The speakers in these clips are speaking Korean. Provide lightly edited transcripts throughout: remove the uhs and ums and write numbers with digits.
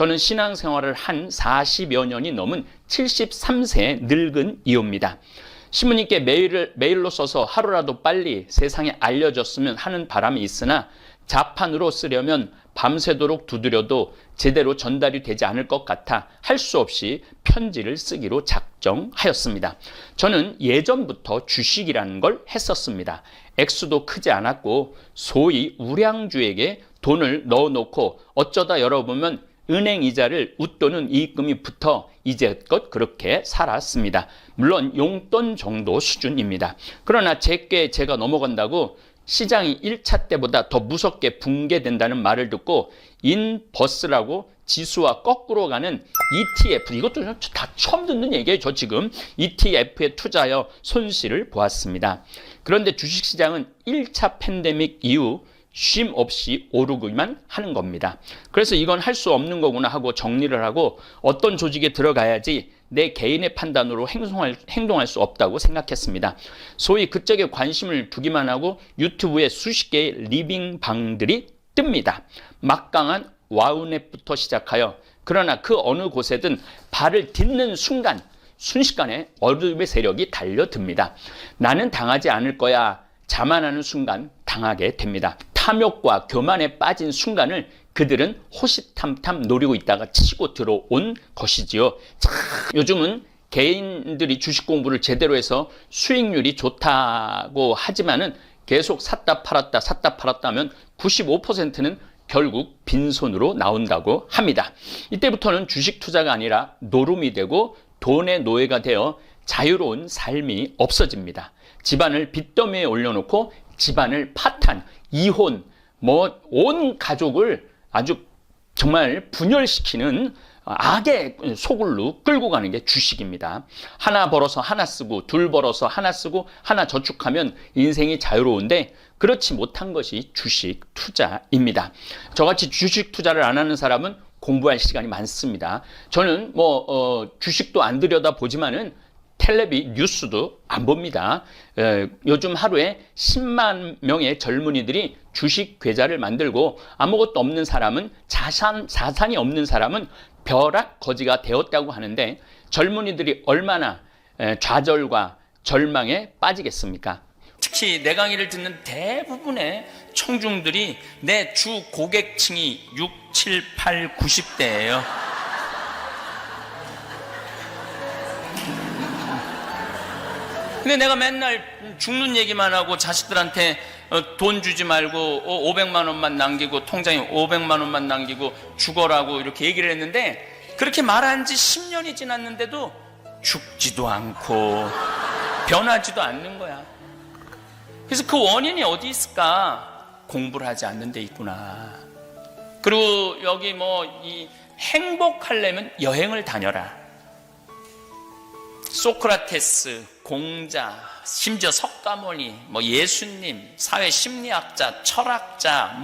저는 신앙생활을 한 40여 년이 넘은 73세 늙은 이호입니다. 신부님께 메일로 써서 하루라도 빨리 세상에 알려졌으면 하는 바람이 있으나 자판으로 쓰려면 밤새도록 두드려도 제대로 전달이 되지 않을 것 같아 할 수 없이 편지를 쓰기로 작정하였습니다. 저는 예전부터 주식이라는 걸 했었습니다. 액수도 크지 않았고 소위 우량주에게 돈을 넣어놓고 어쩌다 열어보면 은행 이자를 웃도는 이익금이 붙어 이제껏 그렇게 살았습니다. 물론 용돈 정도 수준입니다. 그러나 제게 제가 넘어간다고 시장이 1차 때보다 더 무섭게 붕괴된다는 말을 듣고 인버스라고 지수와 거꾸로 가는 ETF, 이것도 다 처음 듣는 얘기예요. 저 지금 ETF에 투자하여 손실을 보았습니다. 그런데 주식시장은 1차 팬데믹 이후 쉼 없이 오르기만 하는 겁니다. 그래서 이건 할 수 없는 거구나 하고 정리를 하고 어떤 조직에 들어가야지 내 개인의 판단으로 행동할 수 없다고 생각했습니다. 소위 그쪽에 관심을 두기만 하고 유튜브에 수십 개의 리빙방들이 뜹니다. 막강한 와우넷부터 시작하여 그러나 그 어느 곳에든 발을 딛는 순간 순식간에 어둠의 세력이 달려듭니다. 나는 당하지 않을 거야 자만하는 순간 당하게 됩니다. 탐욕과 교만에 빠진 순간을 그들은 호시탐탐 노리고 있다가 치고 들어온 것이지요. 참, 요즘은 개인들이 주식 공부를 제대로 해서 수익률이 좋다고 하지만은 계속 샀다 팔았다 하면 95%는 결국 빈손으로 나온다고 합니다. 이때부터는 주식 투자가 아니라 노름이 되고 돈의 노예가 되어 자유로운 삶이 없어집니다. 집안을 빚더미에 올려놓고 집안을 파탄, 이혼, 온 가족을 아주 정말 분열시키는 악의 소굴로 끌고 가는 게 주식입니다. 하나 벌어서 하나 쓰고 둘 벌어서 하나 쓰고 하나 저축하면 인생이 자유로운데 그렇지 못한 것이 주식 투자입니다. 저같이 주식 투자를 안 하는 사람은 공부할 시간이 많습니다. 저는 주식도 안 들여다보지만은 텔레비 뉴스도 안 봅니다. 요즘 하루에 10만 명의 젊은이들이 주식 계좌를 만들고 아무것도 없는 사람은 자산이 없는 사람은 벼락 거지가 되었다고 하는데 젊은이들이 얼마나 좌절과 절망에 빠지겠습니까? 특히 내 강의를 듣는 대부분의 청중들이 내 주 고객층이 6, 7, 8, 90대예요. 근데 내가 맨날 죽는 얘기만 하고 자식들한테 돈 주지 말고 500만 원만 남기고 통장에 500만 원만 남기고 죽어라고 이렇게 얘기를 했는데 그렇게 말한 지 10년이 지났는데도 죽지도 않고 변하지도 않는 거야. 그래서 그 원인이 어디 있을까? 공부를 하지 않는 데 있구나. 그리고 여기 이 행복하려면 여행을 다녀라. 소크라테스, 공자, 심지어 석가모니, 예수님, 사회심리학자, 철학자,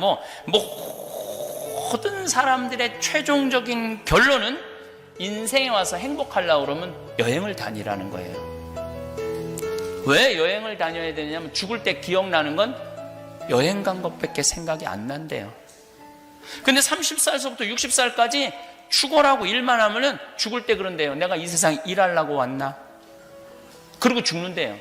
모든 사람들의 최종적인 결론은 인생에 와서 행복하려고 그러면 여행을 다니라는 거예요. 왜 여행을 다녀야 되냐면 죽을 때 기억나는 건 여행 간 것밖에 생각이 안 난대요. 근데 30살서부터 60살까지 죽어라고 일만 하면은 죽을 때 그런데요. 내가 이 세상에 일하려고 왔나? 그리고 죽는데요.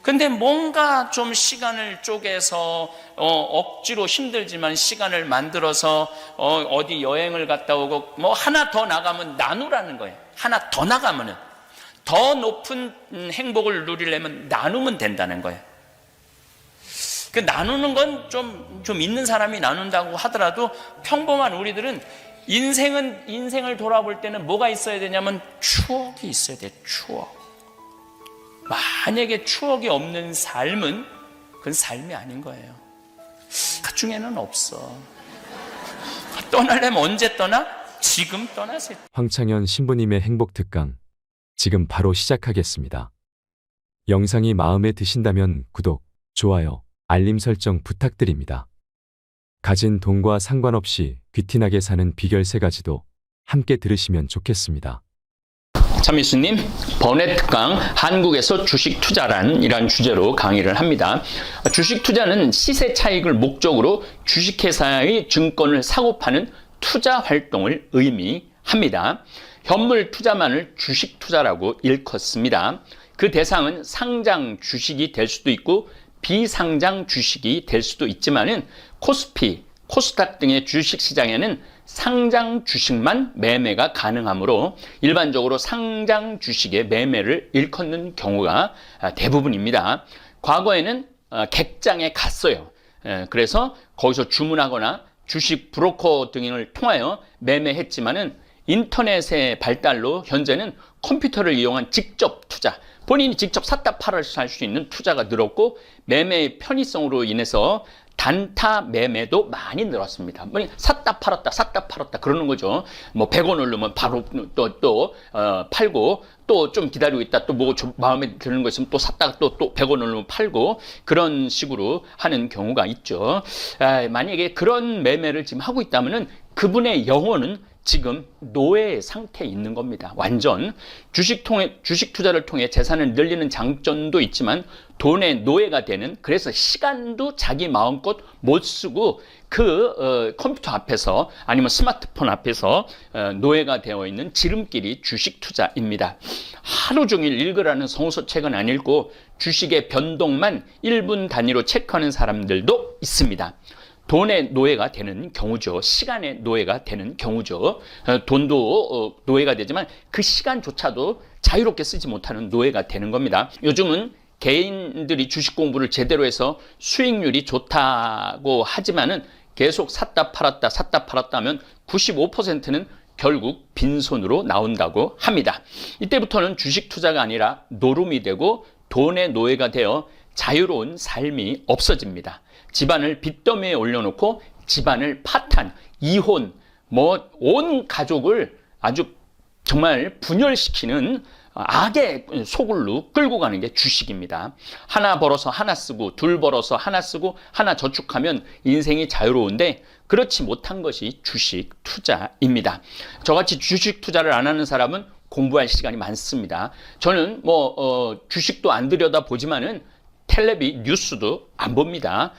근데 뭔가 좀 시간을 쪼개서 억지로 힘들지만 시간을 만들어서 어디 여행을 갔다 오고 하나 더 나가면 나누라는 거예요. 하나 더 나가면은 더 높은 행복을 누리려면 나누면 된다는 거예요. 그 나누는 건 좀 있는 사람이 나눈다고 하더라도 평범한 우리들은 인생을 돌아볼 때는 뭐가 있어야 되냐면 추억이 있어야 돼. 추억. 만약에 추억이 없는 삶은 그건 삶이 아닌 거예요. 그 중에는 없어. 떠나려면 언제 떠나? 지금 떠나세요. 황창현 신부님의 행복 특강 지금 바로 시작하겠습니다. 영상이 마음에 드신다면 구독, 좋아요, 알림 설정 부탁드립니다. 가진 돈과 상관없이 귀티나게 사는 비결 3가지도 함께 들으시면 좋겠습니다. 참미수님, 번외 특강 한국에서 주식 투자란 이란 주제로 강의를 합니다. 주식 투자는 시세 차익을 목적으로 주식회사의 증권을 사고 파는 투자 활동을 의미합니다. 합니다. 현물 투자만을 주식 투자라고 일컫습니다. 그 대상은 상장 주식이 될 수도 있고 비상장 주식이 될 수도 있지만은 코스피, 코스닥 등의 주식 시장에는 상장 주식만 매매가 가능하므로 일반적으로 상장 주식의 매매를 일컫는 경우가 대부분입니다. 과거에는 객장에 갔어요. 그래서 거기서 주문하거나 주식 브로커 등을 통하여 매매했지만은 인터넷의 발달로 현재는 컴퓨터를 이용한 직접 투자, 본인이 직접 샀다 팔아서 할 수 있는 투자가 늘었고 매매의 편의성으로 인해서 단타 매매도 많이 늘었습니다. 샀다 팔았다 그러는 거죠. 뭐 100원 오르면 바로 또 팔고 또 좀 기다리고 있다 또 뭐 마음에 드는 거 있으면 또 샀다가 또 100원 오르면 팔고 그런 식으로 하는 경우가 있죠. 만약에 그런 매매를 지금 하고 있다면은 그분의 영혼은 지금 노예 상태에 있는 겁니다. 완전 주식 투자를 통해 재산을 늘리는 장점도 있지만 돈의 노예가 되는, 그래서 시간도 자기 마음껏 못 쓰고 그 컴퓨터 앞에서 아니면 스마트폰 앞에서 노예가 되어 있는 지름길이 주식 투자입니다. 하루 종일 읽으라는 성서책은 안 읽고 주식의 변동만 1분 단위로 체크하는 사람들도 있습니다. 돈의 노예가 되는 경우죠. 시간의 노예가 되는 경우죠. 돈도 노예가 되지만 그 시간조차도 자유롭게 쓰지 못하는 노예가 되는 겁니다. 요즘은 개인들이 주식 공부를 제대로 해서 수익률이 좋다고 하지만은 계속 샀다 팔았다 하면 95%는 결국 빈손으로 나온다고 합니다. 이때부터는 주식 투자가 아니라 노름이 되고 돈의 노예가 되어 자유로운 삶이 없어집니다. 집안을 빚더미에 올려놓고 집안을 파탄, 이혼, 온 가족을 아주 정말 분열시키는 악의 소굴로 끌고 가는 게 주식입니다. 하나 벌어서 하나 쓰고 둘 벌어서 하나 쓰고 하나 저축하면 인생이 자유로운데 그렇지 못한 것이 주식 투자입니다. 저같이 주식 투자를 안 하는 사람은 공부할 시간이 많습니다. 저는 주식도 안 들여다보지만은 텔레비 뉴스도 안 봅니다.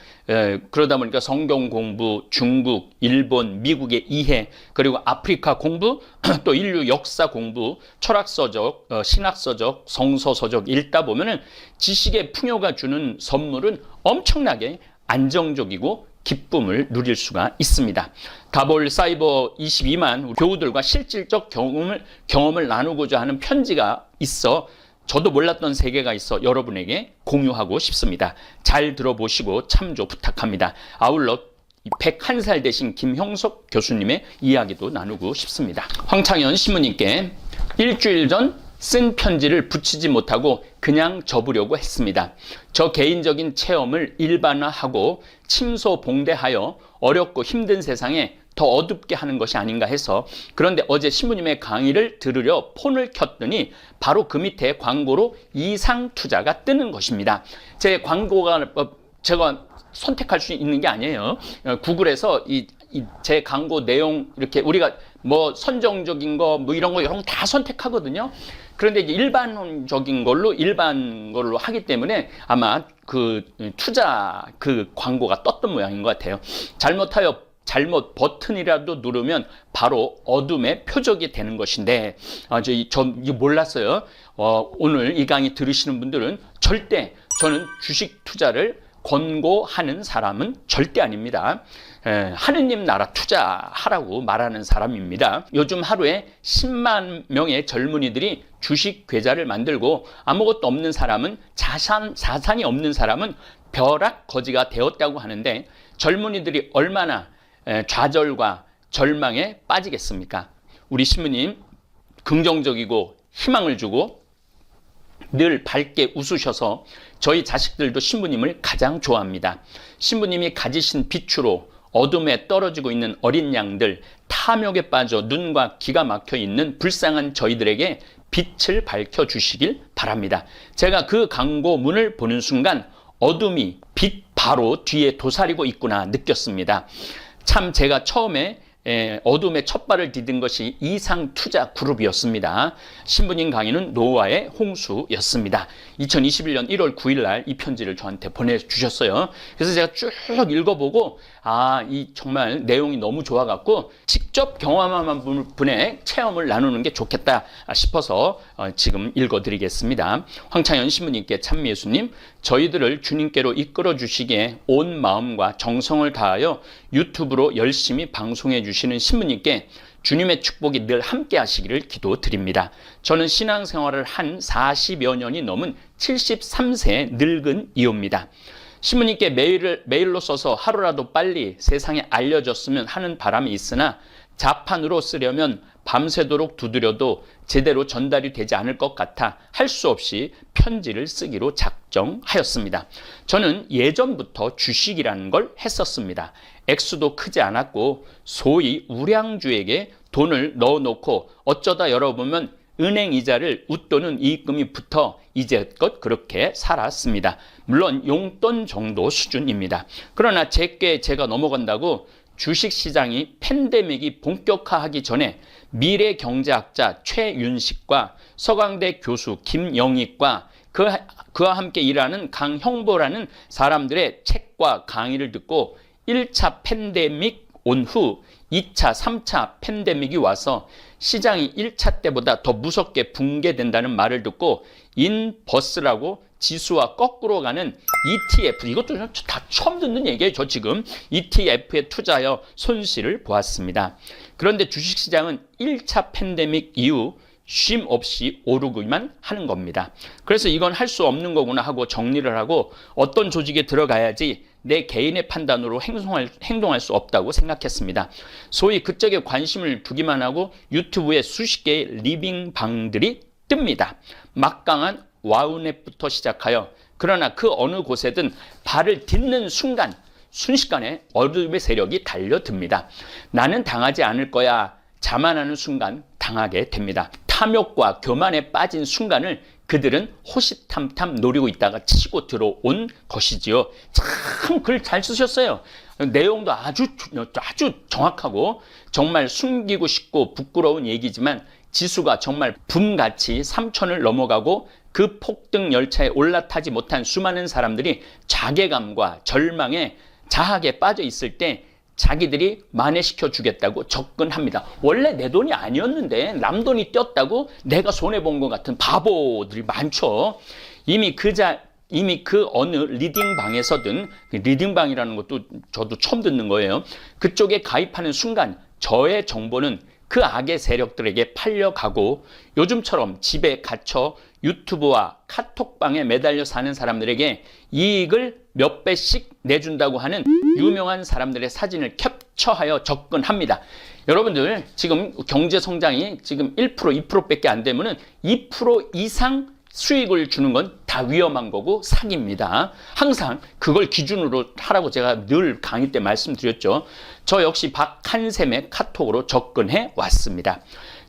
그러다 보니까 성경 공부, 중국, 일본, 미국의 이해, 그리고 아프리카 공부, 또 인류 역사 공부, 철학서적, 신학서적, 성서서적 읽다 보면은 지식의 풍요가 주는 선물은 엄청나게 안정적이고 기쁨을 누릴 수가 있습니다. 가볼 사이버 22만 교우들과 실질적 경험을 나누고자 하는 편지가 있어 저도 몰랐던 세계가 있어 여러분에게 공유하고 싶습니다. 잘 들어보시고 참조 부탁합니다. 아울러 101살 되신 김형석 교수님의 이야기도 나누고 싶습니다. 황창현 신부님께 일주일 전 쓴 편지를 붙이지 못하고 그냥 접으려고 했습니다. 저 개인적인 체험을 일반화하고 침소봉대하여 어렵고 힘든 세상에 더 어둡게 하는 것이 아닌가 해서, 그런데 어제 신부님의 강의를 들으려 폰을 켰더니 바로 그 밑에 광고로 이상 투자가 뜨는 것입니다. 제 광고가 제가 선택할 수 있는 게 아니에요. 구글에서 제 광고 내용 이렇게 우리가 선정적인 거 이런 거 다 선택하거든요. 그런데 이제 일반 걸로 하기 때문에 아마 그 투자 그 광고가 떴던 모양인 것 같아요. 잘못 버튼이라도 누르면 바로 어둠의 표적이 되는 것인데, 저 이거 몰랐어요. 오늘 이 강의 들으시는 분들은 절대, 저는 주식 투자를 권고하는 사람은 절대 아닙니다. 하느님 나라 투자하라고 말하는 사람입니다. 요즘 하루에 10만 명의 젊은이들이 주식 계좌를 만들고 아무것도 없는 사람은 자산이 없는 사람은 벼락 거지가 되었다고 하는데, 젊은이들이 얼마나 좌절과 절망에 빠지겠습니까? 우리 신부님 긍정적이고 희망을 주고 늘 밝게 웃으셔서 저희 자식들도 신부님을 가장 좋아합니다. 신부님이 가지신 빛으로 어둠에 떨어지고 있는 어린 양들, 탐욕에 빠져 눈과 귀가 막혀 있는 불쌍한 저희들에게 빛을 밝혀 주시길 바랍니다. 제가 그 광고문을 보는 순간 어둠이 빛 바로 뒤에 도사리고 있구나 느꼈습니다. 참 제가 처음에 어둠의 첫 발을 디딘 것이 이상투자그룹이었습니다. 신부님 강의는 노아의 홍수였습니다. 2021년 1월 9일 날 이 편지를 저한테 보내주셨어요. 그래서 제가 쭉 읽어보고 이 정말 내용이 너무 좋아갖고 직접 경험한 분의 체험을 나누는 게 좋겠다 싶어서 지금 읽어드리겠습니다. 황창현 신부님께 참미예수님, 저희들을 주님께로 이끌어 주시기에 온 마음과 정성을 다하여 유튜브로 열심히 방송해 주시는 신부님께 주님의 축복이 늘 함께 하시기를 기도드립니다. 저는 신앙생활을 한 40여 년이 넘은 73세 늙은 이호입니다. 신부님께 메일로 써서 하루라도 빨리 세상에 알려졌으면 하는 바람이 있으나 자판으로 쓰려면 밤새도록 두드려도 제대로 전달이 되지 않을 것 같아 할 수 없이 편지를 쓰기로 작정하였습니다. 저는 예전부터 주식이라는 걸 했었습니다. 액수도 크지 않았고 소위 우량주에게 돈을 넣어놓고 어쩌다 열어보면 은행 이자를 웃도는 이익금이 붙어 이제껏 그렇게 살았습니다. 물론 용돈 정도 수준입니다. 그러나 제게 제가 넘어간다고 주식시장이 팬데믹이 본격화하기 전에 미래경제학자 최윤식과 서강대 교수 김영익과 그와 함께 일하는 강형보라는 사람들의 책과 강의를 듣고 1차 팬데믹 온 후 2차, 3차 팬데믹이 와서 시장이 1차 때보다 더 무섭게 붕괴된다는 말을 듣고 인버스라고 지수와 거꾸로 가는 ETF, 이것도 다 처음 듣는 얘기예요. 저 지금 ETF에 투자하여 손실을 보았습니다. 그런데 주식시장은 1차 팬데믹 이후 쉼 없이 오르기만 하는 겁니다. 그래서 이건 할 수 없는 거구나 하고 정리를 하고 어떤 조직에 들어가야지 내 개인의 판단으로 행동할 수 없다고 생각했습니다. 소위 그쪽에 관심을 두기만 하고 유튜브에 수십 개의 리빙방들이 뜹니다. 막강한 와우넷부터 시작하여 그러나 그 어느 곳에든 발을 딛는 순간 순식간에 어둠의 세력이 달려듭니다. 나는 당하지 않을 거야 자만하는 순간 당하게 됩니다. 탐욕과 교만에 빠진 순간을 그들은 호시탐탐 노리고 있다가 치고 들어온 것이지요. 참 글 잘 쓰셨어요. 내용도 아주 정확하고 정말 숨기고 싶고 부끄러운 얘기지만 지수가 정말 붐같이 3,000을 넘어가고 그 폭등 열차에 올라타지 못한 수많은 사람들이 자괴감과 절망에 자학에 빠져 있을 때 자기들이 만회시켜 주겠다고 접근합니다. 원래 내 돈이 아니었는데 남 돈이 뛰었다고 내가 손해본 것 같은 바보들이 많죠. 이미 그 어느 리딩방에서든, 리딩방이라는 것도 저도 처음 듣는 거예요. 그쪽에 가입하는 순간 저의 정보는 그 악의 세력들에게 팔려가고 요즘처럼 집에 갇혀 유튜브와 카톡방에 매달려 사는 사람들에게 이익을 몇 배씩 내준다고 하는 유명한 사람들의 사진을 캡처하여 접근합니다. 여러분들 지금 경제 성장이 지금 1%, 2%밖에 안 되면은 2% 이상 수익을 주는 건 다 위험한 거고 사기입니다. 항상 그걸 기준으로 하라고 제가 늘 강의 때 말씀드렸죠. 저 역시 박한샘의 카톡으로 접근해 왔습니다.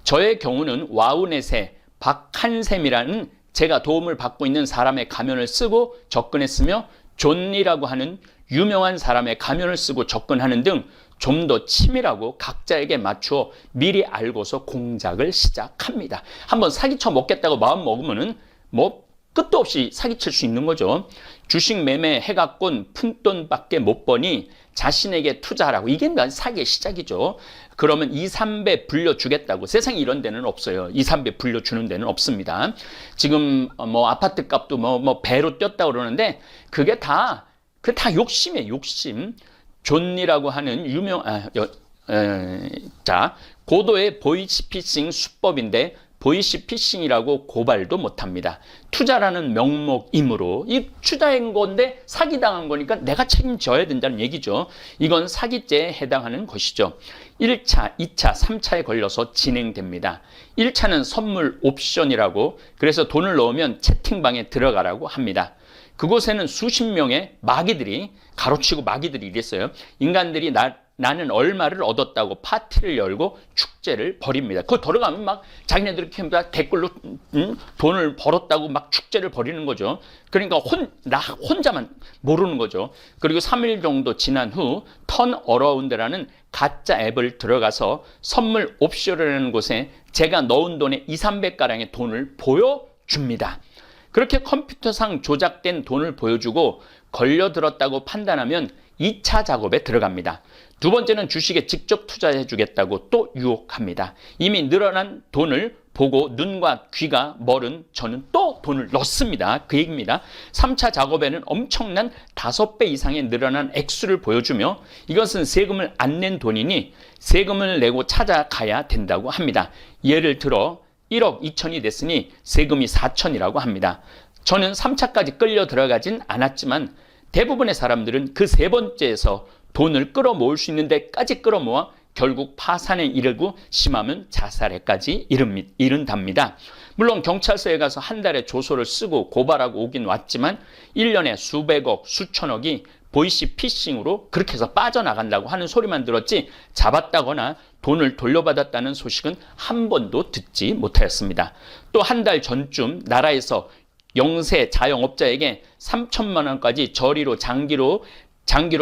저의 경우는 와우넷에 박한샘이라는 제가 도움을 받고 있는 사람의 가면을 쓰고 접근했으며 존이라고 하는 유명한 사람의 가면을 쓰고 접근하는 등 좀 더 치밀하고 각자에게 맞추어 미리 알고서 공작을 시작합니다. 한번 사기쳐 먹겠다고 마음 먹으면은 끝도 없이 사기칠 수 있는 거죠. 주식 매매 해갖곤 푼돈밖에 못 버니 자신에게 투자하라고. 이게 사기의 시작이죠. 그러면 2, 3배 불려주겠다고. 세상에 이런 데는 없어요. 2, 3배 불려주는 데는 없습니다. 지금 아파트 값도 배로 뛰었다고 그러는데 그게 다 욕심이에요. 욕심. 존이라고 하는 고도의 보이스피싱 수법인데 보이스피싱이라고 고발도 못합니다. 투자라는 명목이므로 이 투자한 건데 사기당한 거니까 내가 책임져야 된다는 얘기죠. 이건 사기죄에 해당하는 것이죠. 1차, 2차, 3차에 걸려서 진행됩니다. 1차는 선물 옵션이라고, 그래서 돈을 넣으면 채팅방에 들어가라고 합니다. 그곳에는 수십 명의 마귀들이, 가로치고 마귀들이 이랬어요. 인간들이 나는 얼마를 얻었다고 파티를 열고 축제를 벌입니다. 그거 들어가면 막 자기네들 이렇게 막 댓글로 돈을 벌었다고 막 축제를 벌이는 거죠. 그러니까 나 혼자만 모르는 거죠. 그리고 3일 정도 지난 후 턴어라운드라는 가짜 앱을 들어가서 선물 옵션이라는 곳에 제가 넣은 돈의 200~300가량의 돈을 보여줍니다. 그렇게 컴퓨터상 조작된 돈을 보여주고 걸려들었다고 판단하면 2차 작업에 들어갑니다. 두 번째는 주식에 직접 투자해 주겠다고 또 유혹합니다. 이미 늘어난 돈을 보고 눈과 귀가 멀은 저는 또 돈을 넣습니다. 그 얘기입니다. 3차 작업에는 엄청난 5배 이상의 늘어난 액수를 보여주며 이것은 세금을 안 낸 돈이니 세금을 내고 찾아가야 된다고 합니다. 예를 들어 1억 2천이 됐으니 세금이 4천이라고 합니다. 저는 3차까지 끌려 들어가진 않았지만 대부분의 사람들은 그 세 번째에서 돈을 끌어모을 수 있는 데까지 끌어모아 결국 파산에 이르고 심하면 자살에까지 이른답니다. 물론 경찰서에 가서 한 달에 조서를 쓰고 고발하고 오긴 왔지만 1년에 수백억, 수천억이 보이시피싱으로 그렇게 해서 빠져나간다고 하는 소리만 들었지 잡았다거나 돈을 돌려받았다는 소식은 한 번도 듣지 못하였습니다. 또 한 달 전쯤 나라에서 영세 자영업자에게 3천만 원까지 저리로 장기로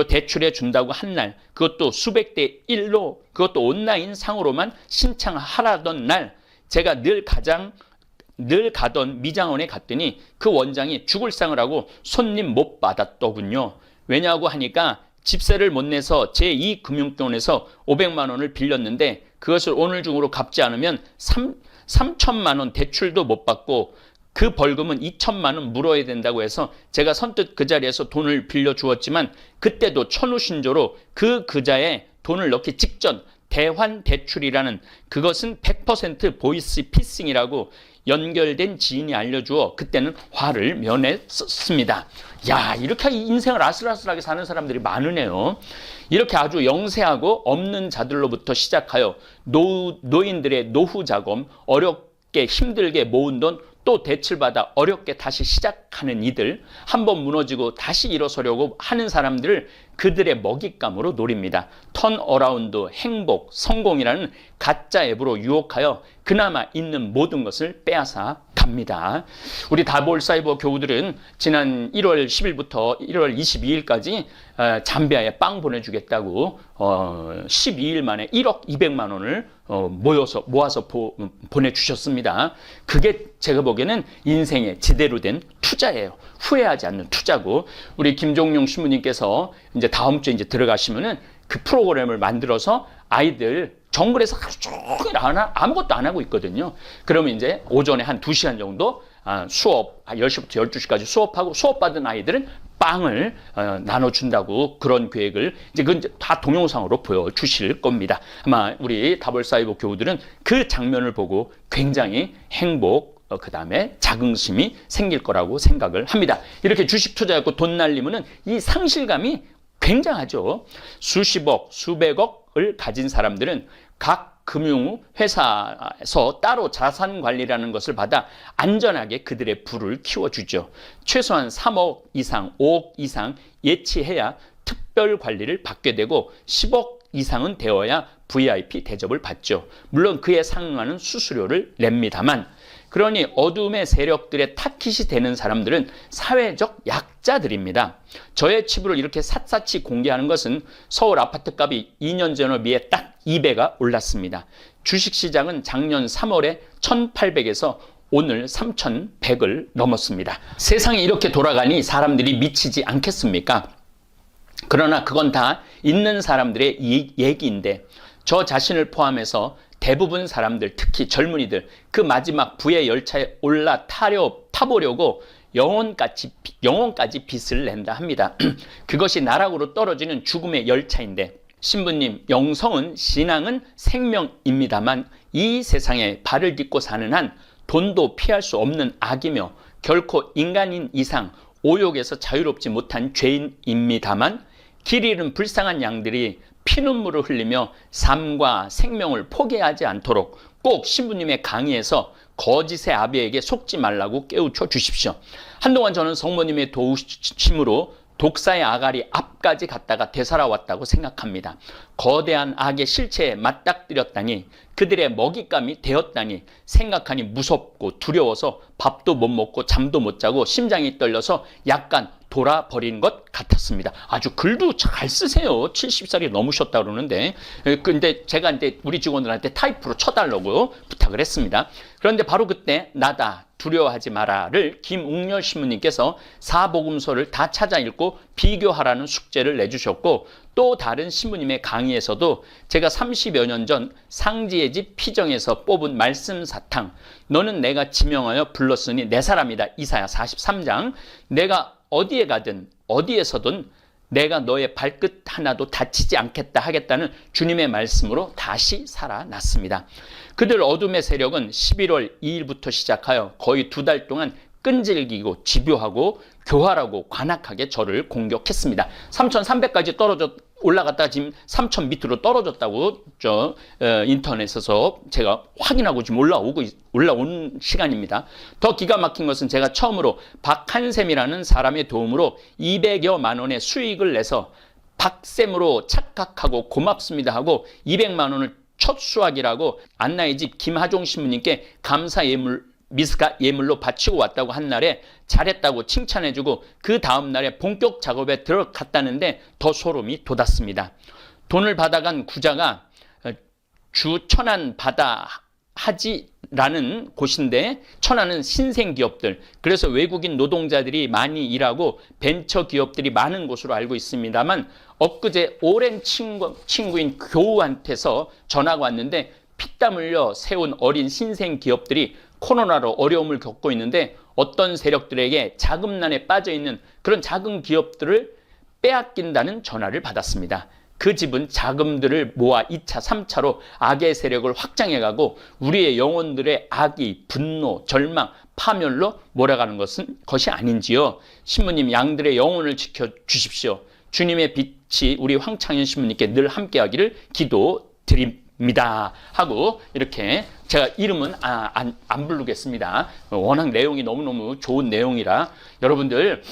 대출해 준다고 한 날, 그것도 수백 대 1로, 그것도 온라인 상으로만 신청하라던 날, 제가 늘 가던 미장원에 갔더니 그 원장이 죽을 상을 하고 손님 못 받았더군요. 왜냐고 하니까 집세를 못 내서 제2금융권에서 500만 원을 빌렸는데 그것을 오늘 중으로 갚지 않으면 3천만 원 대출도 못 받고 그 벌금은 2천만 원 물어야 된다고 해서 제가 선뜻 그 자리에서 돈을 빌려주었지만 그때도 천우신조로 그 계좌에 돈을 넣기 직전 대환대출이라는 그것은 100% 보이스피싱이라고 연결된 지인이 알려주어 그때는 화를 면했습니다. 야, 이렇게 인생을 아슬아슬하게 사는 사람들이 많으네요. 이렇게 아주 영세하고 없는 자들로부터 시작하여 노인들의 노후 자금, 어렵게 힘들게 모은 돈 또 대출받아 어렵게 다시 시작하는 이들, 한번 무너지고 다시 일어서려고 하는 사람들을 그들의 먹잇감으로 노립니다. 턴어라운드, 행복, 성공이라는 가짜 앱으로 유혹하여 그나마 있는 모든 것을 빼앗아 갑니다. 우리 다볼사이버 교우들은 지난 1월 10일부터 1월 22일까지 잠비아에 빵 보내주겠다고 12일 만에 1억 200만 원을 모아서 보내주셨습니다. 그게 제가 보기에는 인생의 제대로 된 투자예요. 후회하지 않는 투자고, 우리 김종용 신부님께서 이제 다음 주에 이제 들어가시면은 그 프로그램을 만들어서 아이들 정글에서 하루 종일 아무것도 안 하고 있거든요. 그러면 이제 오전에 한 2시간 정도 수업, 10시부터 12시까지 수업하고 수업받은 아이들은 빵을 나눠준다고 그런 계획을 이제 그건 다 동영상으로 보여주실 겁니다. 아마 우리 다볼사이버 교우들은 그 장면을 보고 굉장히 행복, 그 다음에 자긍심이 생길 거라고 생각을 합니다. 이렇게 주식 투자하고 돈 날리면은 이 상실감이 굉장하죠. 수십억, 수백억을 가진 사람들은 각 금융회사에서 따로 자산관리라는 것을 받아 안전하게 그들의 부를 키워주죠. 최소한 3억 이상, 5억 이상 예치해야 특별관리를 받게 되고 10억 이상은 되어야 VIP 대접을 받죠. 물론 그에 상응하는 수수료를 냅니다만, 그러니 어둠의 세력들의 타깃이 되는 사람들은 사회적 약자들입니다. 저의 치부를 이렇게 샅샅이 공개하는 것은 서울 아파트값이 2년 전에 비해 딱 2배가 올랐습니다. 주식시장은 작년 3월에 1,800에서 오늘 3,100을 넘었습니다. 세상이 이렇게 돌아가니 사람들이 미치지 않겠습니까? 그러나 그건 다 있는 사람들의 얘기인데 저 자신을 포함해서 대부분 사람들, 특히 젊은이들, 그 마지막 부의 열차에 타보려고 영혼까지 빚을 낸다 합니다. 그것이 나락으로 떨어지는 죽음의 열차인데, 신부님, 영성은 신앙은 생명입니다만 이 세상에 발을 딛고 사는 한 돈도 피할 수 없는 악이며 결코 인간인 이상 오욕에서 자유롭지 못한 죄인입니다만, 길 잃은 불쌍한 양들이 피눈물을 흘리며 삶과 생명을 포기하지 않도록 꼭 신부님의 강의에서 거짓의 아비에게 속지 말라고 깨우쳐 주십시오. 한동안 저는 성모님의 도우심으로 독사의 아가리 앞까지 갔다가 되살아왔다고 생각합니다. 거대한 악의 실체에 맞닥뜨렸다니, 그들의 먹잇감이 되었다니 생각하니 무섭고 두려워서 밥도 못 먹고 잠도 못 자고 심장이 떨려서 약간 돌아버린 것 같았습니다. 아주 글도 잘 쓰세요. 70살이 넘으셨다 그러는데. 근데 제가 이제 우리 직원들한테 타이프로 쳐달라고 부탁을 했습니다. 그런데 바로 그때 나다 두려워하지 마라를 김웅렬 신부님께서 사복음서를 다 찾아 읽고 비교하라는 숙제를 내주셨고, 또 다른 신부님의 강의에서도 제가 30여 년 전 상지의 집 피정에서 뽑은 말씀 사탕, 너는 내가 지명하여 불렀으니 내 사람이다, 이사야 43장, 내가 어디에 가든 어디에서든 내가 너의 발끝 하나도 다치지 않겠다 하겠다는 주님의 말씀으로 다시 살아났습니다. 그들 어둠의 세력은 11월 2일부터 시작하여 거의 2달 동안 끈질기고 집요하고 교활하고 관악하게 저를 공격했습니다. 3,300까지 올라갔다가 지금 3,000 밑으로 떨어졌다고 인터넷에서 제가 확인하고 지금 올라온 시간입니다. 더 기가 막힌 것은 제가 처음으로 박한샘이라는 사람의 도움으로 200여만 원의 수익을 내서 박샘으로 착각하고 고맙습니다 하고 200만 원을 첫 수확이라고 안나의 집 김하종 신부님께 감사 미스가 예물로 바치고 왔다고 한 날에 잘했다고 칭찬해주고 그 다음 날에 본격 작업에 들어갔다는데 더 소름이 돋았습니다. 돈을 받아간 구자가 주 천안 바다 하지라는 곳인데, 천안은 신생기업들, 그래서 외국인 노동자들이 많이 일하고 벤처 기업들이 많은 곳으로 알고 있습니다만, 엊그제 오랜 친구인 교우한테서 전화가 왔는데 피땀 흘려 세운 어린 신생 기업들이 코로나로 어려움을 겪고 있는데 어떤 세력들에게 자금난에 빠져있는 그런 작은 기업들을 빼앗긴다는 전화를 받았습니다. 그 집은 자금들을 모아 2차, 3차로 악의 세력을 확장해가고 우리의 영혼들의 악의, 분노, 절망, 파멸로 몰아가는 것이 아닌지요. 신부님, 양들의 영혼을 지켜주십시오. 주님의 빛이 우리 황창현 신부님께 늘 함께하기를 기도드립니다 하고, 이렇게 제가 이름은 안 부르겠습니다. 워낙 내용이 너무너무 좋은 내용이라 여러분들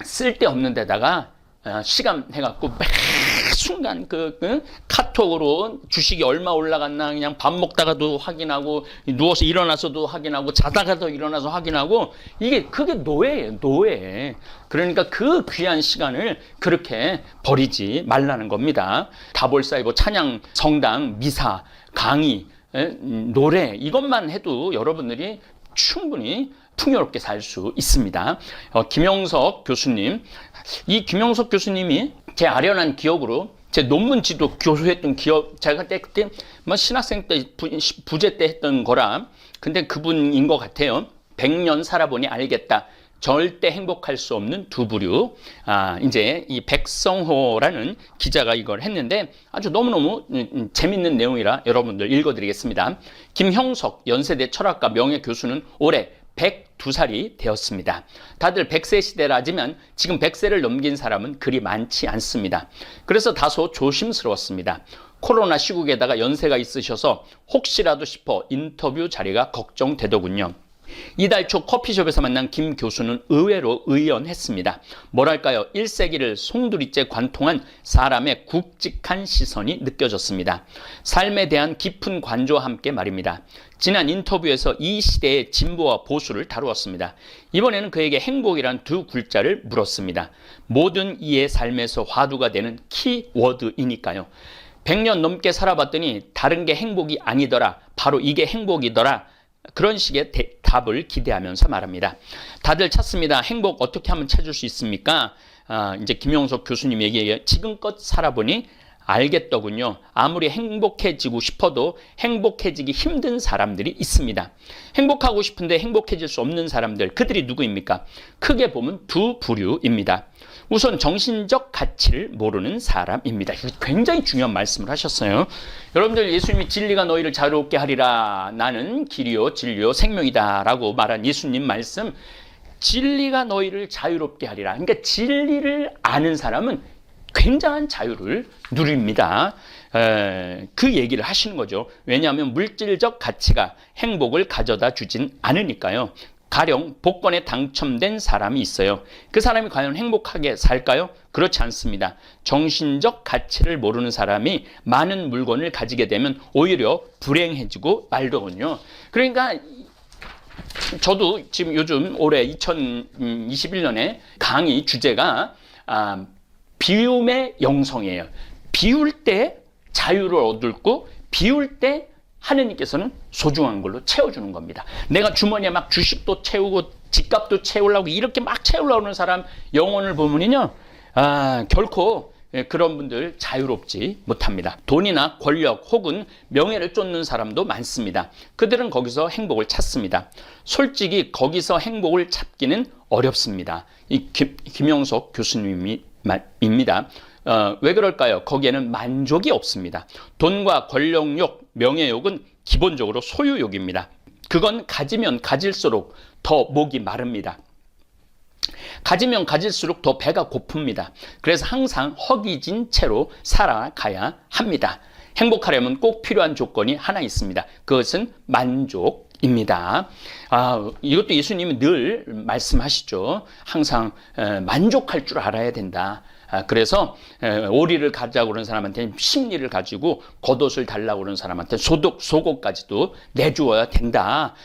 쓸데없는 데다가 시간 해갖고 매 순간 카톡으로 주식이 얼마 올라갔나 그냥 밥 먹다가도 확인하고, 누워서 일어나서도 확인하고, 자다가도 일어나서 확인하고, 그게 노예예요, 노예. 그러니까 그 귀한 시간을 그렇게 버리지 말라는 겁니다. 다볼사이버 찬양, 성당, 미사, 강의, 노래, 이것만 해도 여러분들이 충분히 풍요롭게 살 수 있습니다. 김영석 교수님, 이 김영석 교수님이 제 아련한 기억으로 제 논문 지도 교수했던 기억, 제가 그때 뭐 신학생 때 부제 때 했던 거라, 근데 그분인 것 같아요. 100년 살아보니 알겠다. 절대 행복할 수 없는 두 부류. 이제 이 백성호라는 기자가 이걸 했는데 아주 너무너무 재밌는 내용이라 여러분들 읽어드리겠습니다. 김형석 연세대 철학과 명예교수는 올해 102살이 되었습니다. 다들 100세 시대라지만 지금 100세를 넘긴 사람은 그리 많지 않습니다. 그래서 다소 조심스러웠습니다. 코로나 시국에다가 연세가 있으셔서 혹시라도 싶어 인터뷰 자리가 걱정되더군요. 이달 초 커피숍에서 만난 김 교수는 의외로 의연했습니다. 뭐랄까요, 1세기를 송두리째 관통한 사람의 굵직한 시선이 느껴졌습니다. 삶에 대한 깊은 관조와 함께 말입니다. 지난 인터뷰에서 이 시대의 진보와 보수를 다루었습니다. 이번에는 그에게 행복이란 두 글자를 물었습니다. 모든 이의 삶에서 화두가 되는 키워드이니까요. 100년 넘게 살아봤더니 다른 게 행복이 아니더라, 바로 이게 행복이더라, 그런 식의 답을 기대하면서 말합니다. 다들 찾습니다. 행복 어떻게 하면 찾을 수 있습니까? 이제 김영석 교수님 얘기에 지금껏 살아보니 알겠더군요. 아무리 행복해지고 싶어도 행복해지기 힘든 사람들이 있습니다. 행복하고 싶은데 행복해질 수 없는 사람들, 그들이 누구입니까? 크게 보면 두 부류입니다. 우선 정신적 가치를 모르는 사람입니다. 굉장히 중요한 말씀을 하셨어요. 여러분들, 예수님이 진리가 너희를 자유롭게 하리라, 나는 길이요 진리요 생명이다 라고 말한 예수님 말씀, 진리가 너희를 자유롭게 하리라. 그러니까 진리를 아는 사람은 굉장한 자유를 누립니다. 그 얘기를 하시는 거죠. 왜냐하면 물질적 가치가 행복을 가져다 주진 않으니까요. 가령 복권에 당첨된 사람이 있어요. 그 사람이 과연 행복하게 살까요? 그렇지 않습니다. 정신적 가치를 모르는 사람이 많은 물건을 가지게 되면 오히려 불행해지고 말더군요. 그러니까 저도 지금 요즘 올해 2021년에 강의 주제가 비움의 영성이에요. 비울 때 자유를 얻고 비울 때 하느님께서는 소중한 걸로 채워주는 겁니다. 내가 주머니에 막 주식도 채우고 집값도 채우려고 이렇게 막 채우려고 하는 사람 영혼을 보면요, 결코 그런 분들 자유롭지 못합니다. 돈이나 권력 혹은 명예를 쫓는 사람도 많습니다. 그들은 거기서 행복을 찾습니다. 솔직히 거기서 행복을 찾기는 어렵습니다. 이 김영석 교수님입니다. 왜 그럴까요? 거기에는 만족이 없습니다. 돈과 권력욕, 명예욕은 기본적으로 소유욕입니다. 그건 가지면 가질수록 더 목이 마릅니다. 가지면 가질수록 더 배가 고픕니다. 그래서 항상 허기진 채로 살아가야 합니다. 행복하려면 꼭 필요한 조건이 하나 있습니다. 그것은 만족입니다. 이것도 예수님이 늘 말씀하시죠. 항상 만족할 줄 알아야 된다. 그래서 오리를 가자고 그러는 사람한테는 심리를 가지고 겉옷을 달라고 그러는 사람한테 속옷까지도 내주어야 된다.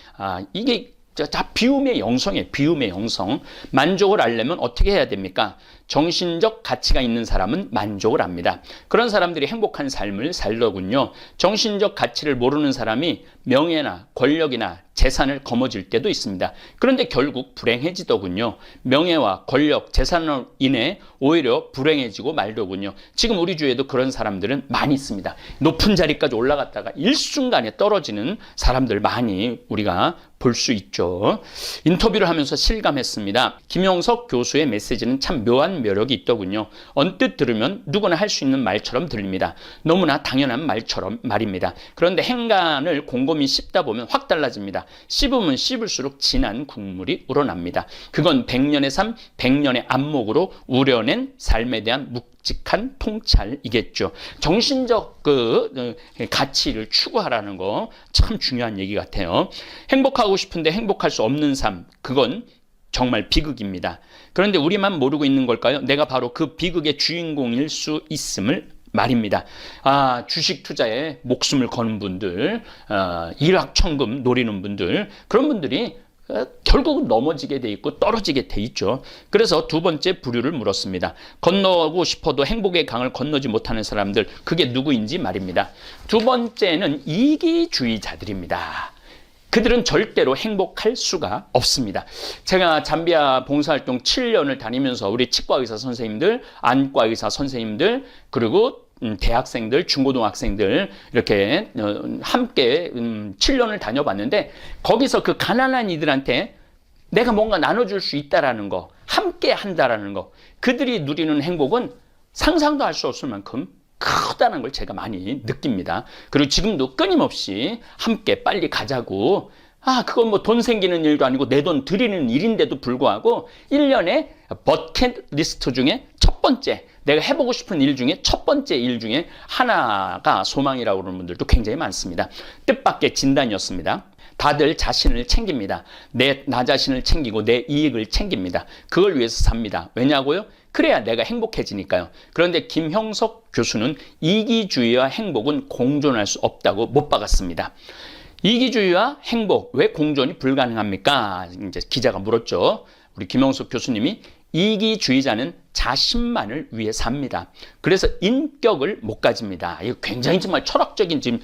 이게 다 비움의 영성이에요. 비움의 영성. 만족을 하려면 어떻게 해야 됩니까? 정신적 가치가 있는 사람은 만족을 합니다. 그런 사람들이 행복한 삶을 살더군요. 정신적 가치를 모르는 사람이 명예나 권력이나 재산을 거머쥘 때도 있습니다. 그런데 결국 불행해지더군요. 명예와 권력, 재산으로 인해 오히려 불행해지고 말더군요. 지금 우리 주위에도 그런 사람들은 많이 있습니다. 높은 자리까지 올라갔다가 일순간에 떨어지는 사람들 많이 우리가 볼 수 있죠. 인터뷰를 하면서 실감했습니다. 김영석 교수의 메시지는 참 묘한 매력이 있더군요. 언뜻 들으면 누구나 할 수 있는 말처럼 들립니다. 너무나 당연한 말입니다. 그런데 행간을 곰곰이 씹다 보면 확 달라집니다. 씹으면 씹을수록 진한 국물이 우러납니다. 그건 100년의 삶, 100년의 안목으로 우려낸 삶에 대한 묵직한 통찰이겠죠. 정신적 가치를 추구하라는 거 참 중요한 얘기 같아요. 행복하고 싶은데 행복할 수 없는 삶, 그건 정말 비극입니다. 그런데 우리만 모르고 있는 걸까요? 내가 바로 그 비극의 주인공일 수 있음을 말입니다. 주식 투자에 목숨을 거는 분들, 일확천금 노리는 분들, 그런 분들이 결국은 넘어지게 돼 있고 떨어지게 돼 있죠. 그래서 두 번째 부류를 물었습니다. 건너고 싶어도 행복의 강을 건너지 못하는 사람들, 그게 누구인지 말입니다. 두 번째는 이기주의자들입니다. 그들은 절대로 행복할 수가 없습니다. 제가 잠비아 봉사활동 7년을 다니면서 우리 치과의사 선생님들, 안과의사 선생님들, 그리고 대학생들, 중고등학생들 이렇게 함께 7년을 다녀봤는데 거기서 그 가난한 이들한테 내가 뭔가 나눠줄 수 있다라는 거, 함께 한다라는 거, 그들이 누리는 행복은 상상도 할 수 없을 만큼 크다는 걸 제가 많이 느낍니다. 그리고 지금도 끊임없이 함께 빨리 가자고, 그건 뭐 돈 생기는 일도 아니고 내 돈 들이는 일인데도 불구하고 1년에 버킷리스트 중에 첫 번째, 내가 해보고 싶은 일 중에 첫 번째 일 중에 하나가 소망이라고 그러는 분들도 굉장히 많습니다. 뜻밖의 진단이었습니다. 다들 자신을 챙깁니다. 나 자신을 챙기고 내 이익을 챙깁니다. 그걸 위해서 삽니다. 왜냐고요? 그래야 내가 행복해지니까요. 그런데 김형석 교수는 이기주의와 행복은 공존할 수 없다고 못 박았습니다. 이기주의와 행복, 왜 공존이 불가능합니까? 이제 기자가 물었죠. 우리 김형석 교수님이 이기주의자는 자신만을 위해 삽니다. 그래서 인격을 못 가집니다. 이거 굉장히 정말 철학적인 지금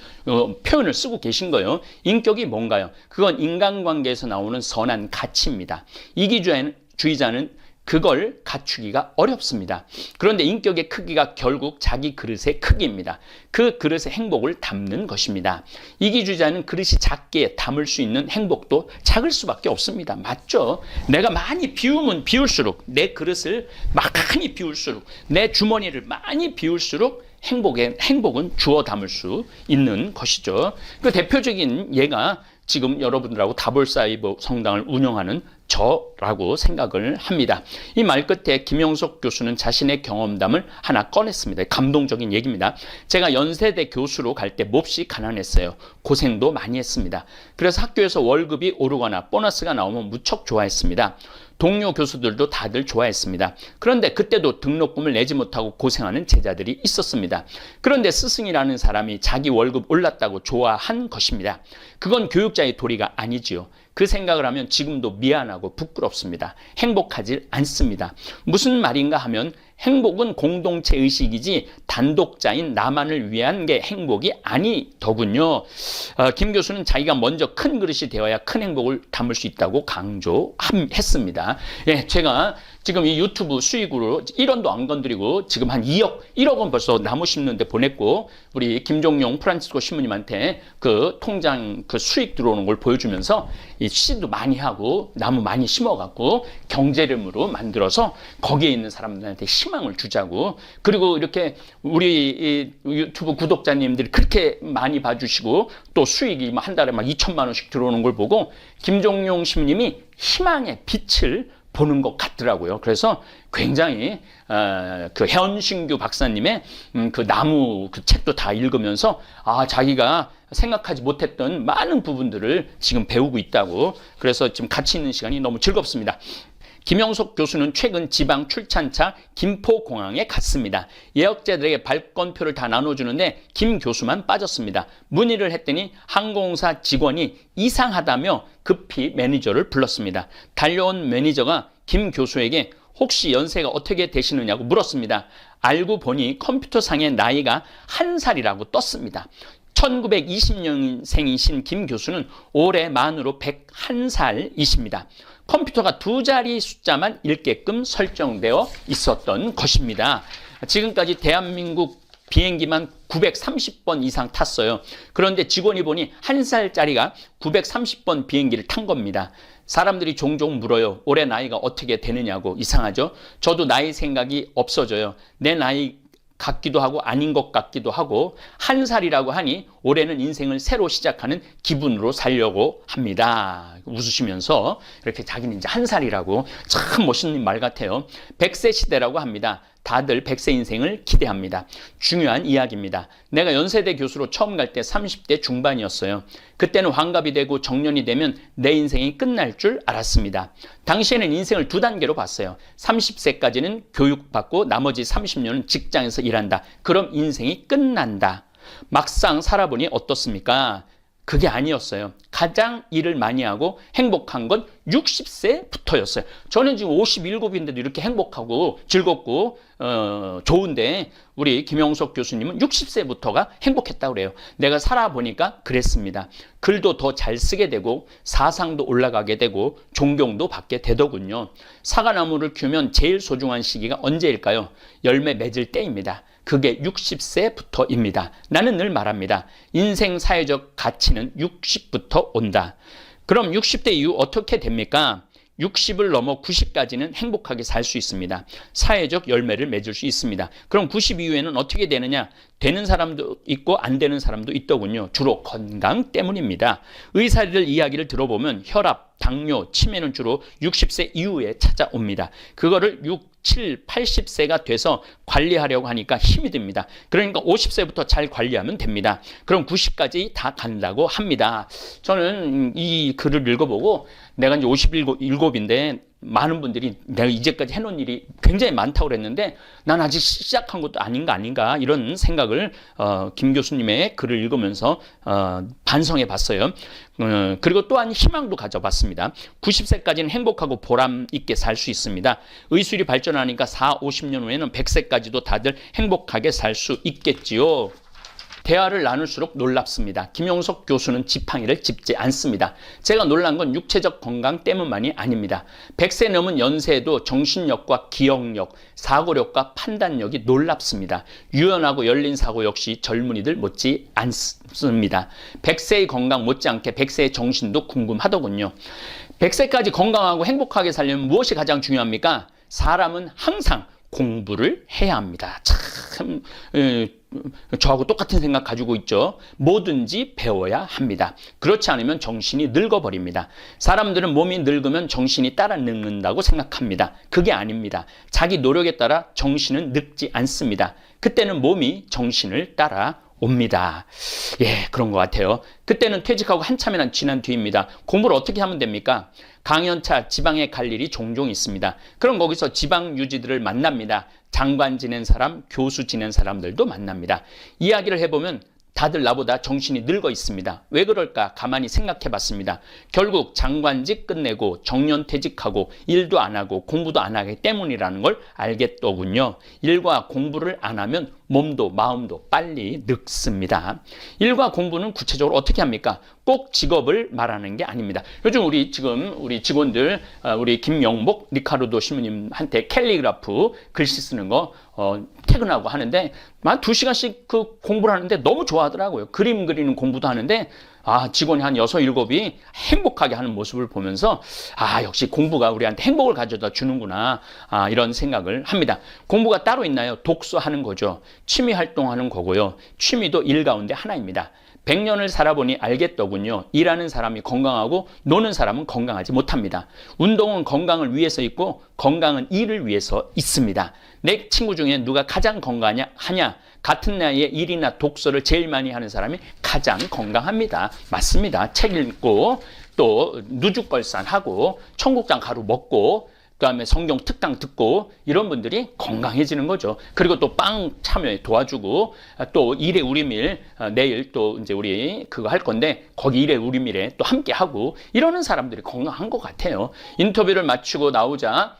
표현을 쓰고 계신 거예요. 인격이 뭔가요? 그건 인간관계에서 나오는 선한 가치입니다. 이기주의자는 그걸 갖추기가 어렵습니다. 그런데 인격의 크기가 결국 자기 그릇의 크기입니다. 그 그릇의 행복을 담는 것입니다. 이기주의자는 그릇이 작게 담을 수 있는 행복도 작을 수밖에 없습니다. 맞죠? 내가 많이 비우면 비울수록, 내 그릇을 많이 비울수록, 내 주머니를 많이 비울수록 행복은 주워 담을 수 있는 것이죠. 그 대표적인 예가 지금 여러분들하고 다볼사이버 성당을 운영하는 저라고 생각을 합니다. 이 말 끝에 김영석 교수는 자신의 경험담을 하나 꺼냈습니다. 감동적인 얘기입니다. 제가 연세대 교수로 갈 때 몹시 가난했어요. 고생도 많이 했습니다. 그래서 학교에서 월급이 오르거나 보너스가 나오면 무척 좋아했습니다. 동료 교수들도 다들 좋아했습니다. 그런데 그때도 등록금을 내지 못하고 고생하는 제자들이 있었습니다. 그런데 스승이라는 사람이 자기 월급 올랐다고 좋아한 것입니다. 그건 교육자의 도리가 아니지요. 그 생각을 하면 지금도 미안하고 부끄럽습니다. 행복하지 않습니다. 무슨 말인가 하면 행복은 공동체 의식이지 단독자인 나만을 위한 게 행복이 아니더군요. 김 교수는 자기가 먼저 큰 그릇이 되어야 큰 행복을 담을 수 있다고 강조했습니다. 예, 제가 지금 이 유튜브 수익으로 1원도 안 건드리고 지금 한 1억은 벌써 나무 심는데 보냈고, 우리 김종용 프란치스코 신부님한테 그 통장 그 수익 들어오는 걸 보여주면서 이 씨도 많이 하고 나무 많이 심어갖고 경제름으로 만들어서 거기에 있는 사람들한테 희망을 주자고. 그리고 이렇게 우리 유튜브 구독자님들이 그렇게 많이 봐주시고 또 수익이 한 달에 막 2천만 원씩 들어오는 걸 보고 김종용 신부님이 희망의 빛을 보는 것 같더라고요. 그래서 굉장히 그 현신규 박사님의 그 나무 그 책도 다 읽으면서 자기가 생각하지 못했던 많은 부분들을 지금 배우고 있다고. 그래서 지금 같이 있는 시간이 너무 즐겁습니다. 김영석 교수는 최근 지방 출찬차 김포공항에 갔습니다. 예약자들에게 발권표를 다 나눠주는데 김 교수만 빠졌습니다. 문의를 했더니 항공사 직원이 이상하다며 급히 매니저를 불렀습니다. 달려온 매니저가 김 교수에게 혹시 연세가 어떻게 되시느냐고 물었습니다. 알고 보니 컴퓨터상의 나이가 1살이라고 떴습니다. 1920년생이신 김 교수는 올해 만으로 101살이십니다. 컴퓨터가 2자리 숫자만 읽게끔 설정되어 있었던 것입니다. 지금까지 대한민국 비행기만 930번 이상 탔어요. 그런데 직원이 보니 1살짜리가 930번 비행기를 탄 겁니다. 사람들이 종종 물어요. 올해 나이가 어떻게 되느냐고. 이상하죠? 저도 나이 생각이 없어져요. 내 나이 같기도 하고 아닌 것 같기도 하고, 1살이라고 하니 올해는 인생을 새로 시작하는 기분으로 살려고 합니다. 웃으시면서 이렇게 자기는 이제 1살이라고. 참 멋있는 말 같아요. 100세 시대라고 합니다. 다들 100세 인생을 기대합니다. 중요한 이야기입니다. 내가 연세대 교수로 처음 갈 때 30대 중반이었어요. 그때는 환갑이 되고 정년이 되면 내 인생이 끝날 줄 알았습니다. 당시에는 인생을 2단계로 봤어요. 30세까지는 교육받고 나머지 30년은 직장에서 일한다. 그럼 인생이 끝난다. 막상 살아보니 어떻습니까? 그게 아니었어요. 가장 일을 많이 하고 행복한 건 60세부터였어요. 저는 지금 57인데도 이렇게 행복하고 즐겁고 좋은데 우리 김영석 교수님은 60세부터가 행복했다고 그래요. 내가 살아보니까 그랬습니다. 글도 더 잘 쓰게 되고 사상도 올라가게 되고 존경도 받게 되더군요. 사과나무를 키우면 제일 소중한 시기가 언제일까요? 열매 맺을 때입니다. 그게 60세부터입니다. 나는 늘 말합니다. 인생 사회적 가치는 60부터 온다. 그럼 60대 이후 어떻게 됩니까? 60을 넘어 90까지는 행복하게 살 수 있습니다. 사회적 열매를 맺을 수 있습니다. 그럼 90 이후에는 어떻게 되느냐? 되는 사람도 있고 안 되는 사람도 있더군요. 주로 건강 때문입니다. 의사들 이야기를 들어보면 혈압, 당뇨, 치매는 주로 60세 이후에 찾아옵니다. 그거를 6, 7, 80세가 돼서 관리하려고 하니까 힘이 듭니다. 그러니까 50세부터 잘 관리하면 됩니다. 그럼 90까지 다 간다고 합니다. 저는 이 글을 읽어보고 내가 이제 57인데 많은 분들이 내가 이제까지 해놓은 일이 굉장히 많다고 그랬는데 난 아직 시작한 것도 아닌가 이런 생각을 김 교수님의 글을 읽으면서 반성해 봤어요. 그리고 또한 희망도 가져봤습니다. 90세까지는 행복하고 보람 있게 살 수 있습니다. 의술이 발전하니까 4, 50년 후에는 100세까지도 다들 행복하게 살 수 있겠지요. 대화를 나눌수록 놀랍습니다. 김영석 교수는 지팡이를 짚지 않습니다. 제가 놀란 건 육체적 건강 때문만이 아닙니다. 100세 넘은 연세에도 정신력과 기억력, 사고력과 판단력이 놀랍습니다. 유연하고 열린 사고 역시 젊은이들 못지 않습니다. 100세의 건강 못지않게 100세의 정신도 궁금하더군요. 100세까지 건강하고 행복하게 살려면 무엇이 가장 중요합니까? 사람은 항상 공부를 해야 합니다. 참 참 저하고 똑같은 생각 가지고 있죠. 뭐든지 배워야 합니다. 그렇지 않으면 정신이 늙어버립니다. 사람들은 몸이 늙으면 정신이 따라 늙는다고 생각합니다. 그게 아닙니다. 자기 노력에 따라 정신은 늙지 않습니다. 그때는 몸이 정신을 따라 옵니다. 예, 그런 것 같아요. 그때는 퇴직하고 한참이나 지난 뒤입니다. 공부를 어떻게 하면 됩니까? 강연차 지방에 갈 일이 종종 있습니다. 그럼 거기서 지방 유지들을 만납니다. 장관 지낸 사람, 교수 지낸 사람들도 만납니다. 이야기를 해보면 다들 나보다 정신이 늙어 있습니다. 왜 그럴까 가만히 생각해 봤습니다. 결국 장관직 끝내고 정년퇴직하고 일도 안 하고 공부도 안 하기 때문이라는 걸 알겠더군요. 일과 공부를 안 하면 몸도 마음도 빨리 늙습니다. 일과 공부는 구체적으로 어떻게 합니까? 꼭 직업을 말하는 게 아닙니다. 요즘 우리 직원들, 우리 김영복 리카르도 신부님한테 캘리그라프 글씨 쓰는 거 퇴근하고 하는데 한 2시간씩 그 공부를 하는데 너무 좋아하더라고요. 그림 그리는 공부도 하는데 직원이 한 6, 7이 행복하게 하는 모습을 보면서 역시 공부가 우리한테 행복을 가져다 주는구나 이런 생각을 합니다. 공부가 따로 있나요? 독서하는 거죠. 취미 활동하는 거고요. 취미도 일 가운데 하나입니다. 100년을 살아보니 알겠더군요. 일하는 사람이 건강하고 노는 사람은 건강하지 못합니다. 운동은 건강을 위해서 있고 건강은 일을 위해서 있습니다. 내 친구 중에 누가 가장 건강하냐? 같은 나이에 일이나 독서를 제일 많이 하는 사람이 가장 건강합니다. 맞습니다. 책 읽고 또 누죽걸산하고 청국장 가루 먹고 그다음에 성경 특강 듣고 이런 분들이 건강해지는 거죠. 그리고 또 빵 참여에 도와주고 또 일의 우리밀 내일 또 이제 우리 그거 할 건데 거기 일의 우리밀에 또 함께 하고 이러는 사람들이 건강한 것 같아요. 인터뷰를 마치고 나오자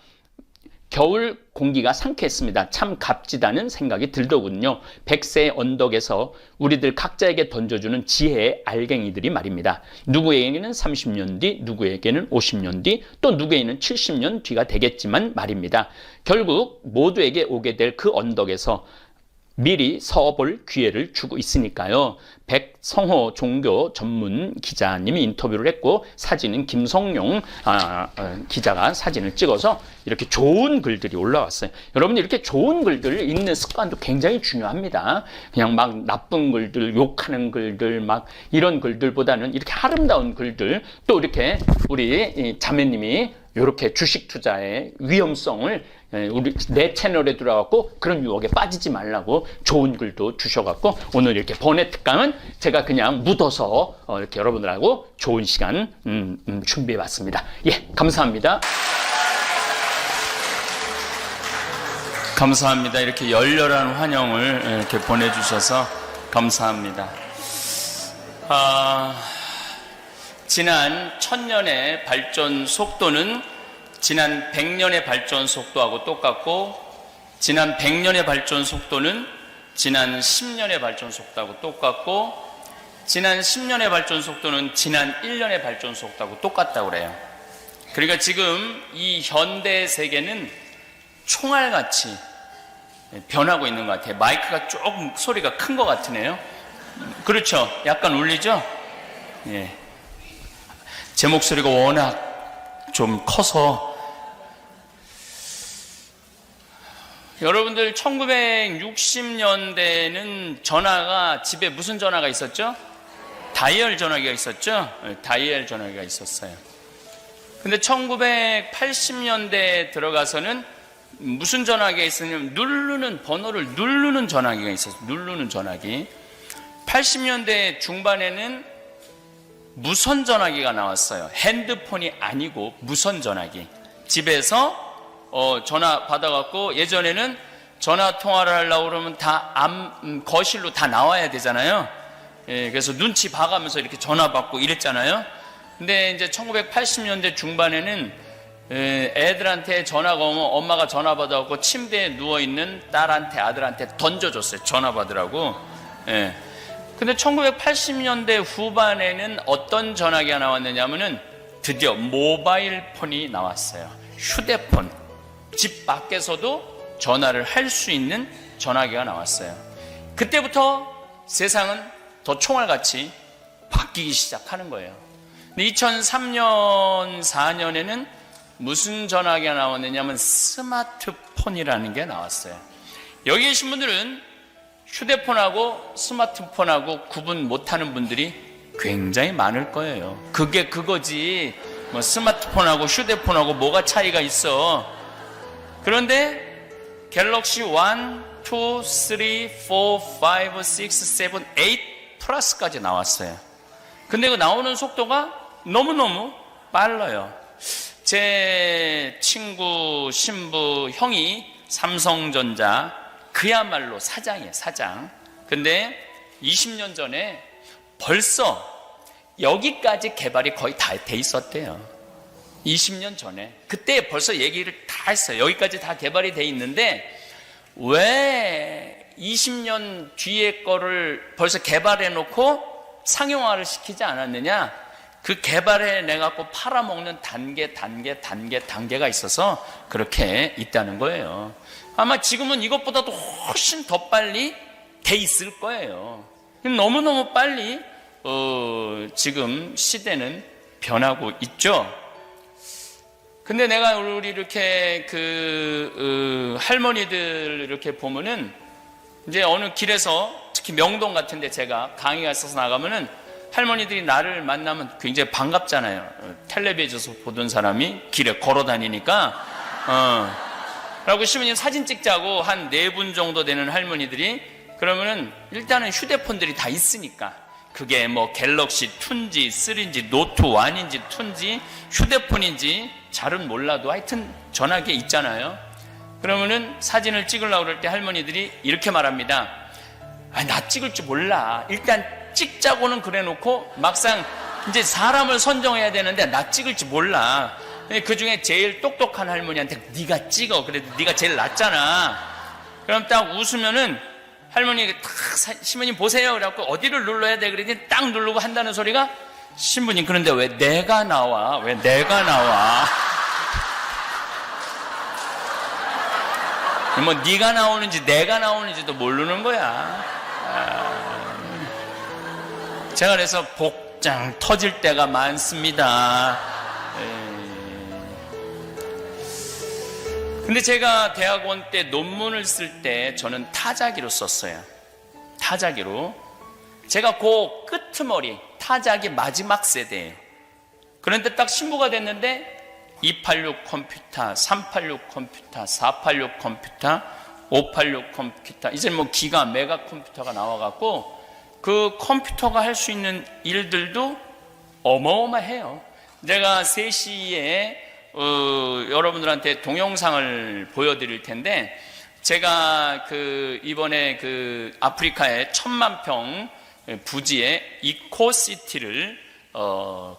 겨울 공기가 상쾌했습니다. 참 값지다는 생각이 들더군요. 100세의 언덕에서 우리들 각자에게 던져주는 지혜의 알갱이들이 말입니다. 누구에게는 30년 뒤, 누구에게는 50년 뒤, 또 누구에게는 70년 뒤가 되겠지만 말입니다. 결국 모두에게 오게 될 그 언덕에서 미리 서볼 기회를 주고 있으니까요. 백성호 종교 전문 기자님이 인터뷰를 했고 사진은 김성용 기자가 사진을 찍어서 이렇게 좋은 글들이 올라왔어요. 여러분 이렇게 좋은 글들을 읽는 습관도 굉장히 중요합니다. 그냥 막 나쁜 글들, 욕하는 글들 막 이런 글들보다는 이렇게 아름다운 글들 또 이렇게 우리 자매님이 이렇게 주식 투자의 위험성을 내 채널에 들어가고 그런 유혹에 빠지지 말라고 좋은 글도 주셔갖고 오늘 이렇게 번외 특강은 제가 그냥 묻어서 이렇게 여러분들하고 좋은 시간 준비해봤습니다. 예, 감사합니다. 감사합니다. 이렇게 열렬한 환영을 이렇게 보내주셔서 감사합니다. 지난 1000년의 발전 속도는 지난 100년의 발전 속도하고 똑같고 지난 100년의 발전 속도는 지난 10년의 발전 속도하고 똑같고 지난 10년의 발전 속도는 지난 1년의 발전 속도하고 똑같다고 그래요. 그러니까 지금 이 현대 세계는 총알같이 변하고 있는 것 같아요. 마이크가 조금 소리가 큰 것 같으네요. 그렇죠? 약간 울리죠? 예. 제 목소리가 워낙 좀 커서 여러분들 1960년대는 전화가 집에 무슨 전화가 있었죠? 다이얼 전화기가 있었죠? 다이얼 전화기가 있었어요. 근데 1980년대에 들어가서는 무슨 전화기가 있었냐면 누르는 번호를 누르는 전화기가 있었어요. 누르는 전화기. 80년대 중반에는 무선 전화기가 나왔어요. 핸드폰이 아니고 무선 전화기. 집에서 전화 받아갖고 예전에는 전화 통화를 하려고 그러면 다 거실로 다 나와야 되잖아요. 예, 그래서 눈치 봐가면서 이렇게 전화 받고 이랬잖아요. 근데 이제 1980년대 중반에는 애들한테 전화가 오면 엄마가 전화 받아갖고 침대에 누워있는 딸한테 아들한테 던져줬어요. 전화 받으라고. 예. 근데 1980년대 후반에는 어떤 전화기가 나왔느냐면은 드디어 모바일 폰이 나왔어요. 휴대폰. 집 밖에서도 전화를 할 수 있는 전화기가 나왔어요. 그때부터 세상은 더 총알같이 바뀌기 시작하는 거예요. 근데 2003년, 4년에는 무슨 전화기가 나왔느냐면 스마트폰이라는 게 나왔어요. 여기 계신 분들은 휴대폰하고 스마트폰하고 구분 못하는 분들이 굉장히 많을 거예요. 그게 그거지. 뭐 스마트폰하고 휴대폰하고 뭐가 차이가 있어. 그런데 갤럭시 1, 2, 3, 4, 5, 6, 7, 8 플러스까지 나왔어요. 근데 그 나오는 속도가 너무너무 빨라요. 제 친구, 신부, 형이 삼성전자 그야말로 사장이에요, 사장. 근데 20년 전에 벌써 여기까지 개발이 거의 다 돼 있었대요. 20년 전에. 그때 벌써 얘기를 다 했어요. 여기까지 다 개발이 돼 있는데 왜 20년 뒤에 거를 벌써 개발해 놓고 상용화를 시키지 않았느냐? 그 개발해 내갖고 팔아먹는 단계가 있어서 그렇게 있다는 거예요. 아마 지금은 이것보다도 훨씬 더 빨리 돼 있을 거예요. 너무너무 빨리 지금 시대는 변하고 있죠. 근데 내가 우리 이렇게 할머니들 이렇게 보면은 이제 어느 길에서 특히 명동 같은데 제가 강의가 있어서 나가면은 할머니들이 나를 만나면 굉장히 반갑잖아요. 텔레비전에서 보던 사람이 길에 걸어 다니니까 그리고 신부님 사진 찍자고 한 4분 정도 되는 할머니들이 그러면은 일단은 휴대폰들이 다 있으니까 그게 뭐 갤럭시 2인지 3인지 노트 1인지 2인지 휴대폰인지 잘은 몰라도 하여튼 전화기에 있잖아요. 그러면은 사진을 찍으려고 그럴 때 할머니들이 이렇게 말합니다. 나 찍을 줄 몰라. 일단 찍자고는 그래 놓고 막상 이제 사람을 선정해야 되는데 나 찍을 줄 몰라. 그 중에 제일 똑똑한 할머니한테 네가 찍어. 그래도 네가 제일 낫잖아. 그럼 딱 웃으면은 할머니가 탁 신부님 보세요. 그래갖고 어디를 눌러야 돼? 그랬더니 딱 누르고 한다는 소리가 신부님 그런데 왜 내가 나와? 왜 내가 나와? 뭐 네가 나오는지 내가 나오는지도 모르는 거야. 제가 그래서 복장 터질 때가 많습니다. 근데 제가 대학원 때 논문을 쓸 때 저는 타자기로 썼어요. 타자기로. 제가 그 끄트머리 타자기 마지막 세대예요. 그런데 딱 신부가 됐는데 286 컴퓨터, 386 컴퓨터, 486 컴퓨터, 586 컴퓨터, 이제 뭐 기가 메가 컴퓨터가 나와갖고 그 컴퓨터가 할 수 있는 일들도 어마어마해요. 제가 3시에 여러분들한테 동영상을 보여드릴 텐데 제가 이번에 아프리카의 1000만 평 부지에 이코시티를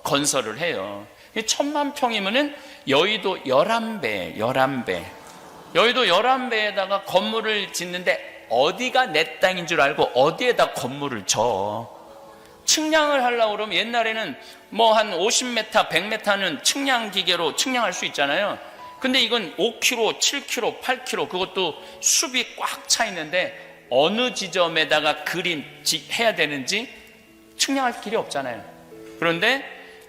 건설을 해요. 1000만 평이면은 여의도 11배. 여의도 11배에다가 건물을 짓는데 어디가 내 땅인 줄 알고 어디에다 건물을 져. 측량을 하려고 그러면 옛날에는 뭐 한 50m, 100m는 측량 기계로 측량할 수 있잖아요. 근데 이건 5km, 7km, 8km 그것도 숲이 꽉 차 있는데 어느 지점에다가 해야 되는지 측량할 길이 없잖아요. 그런데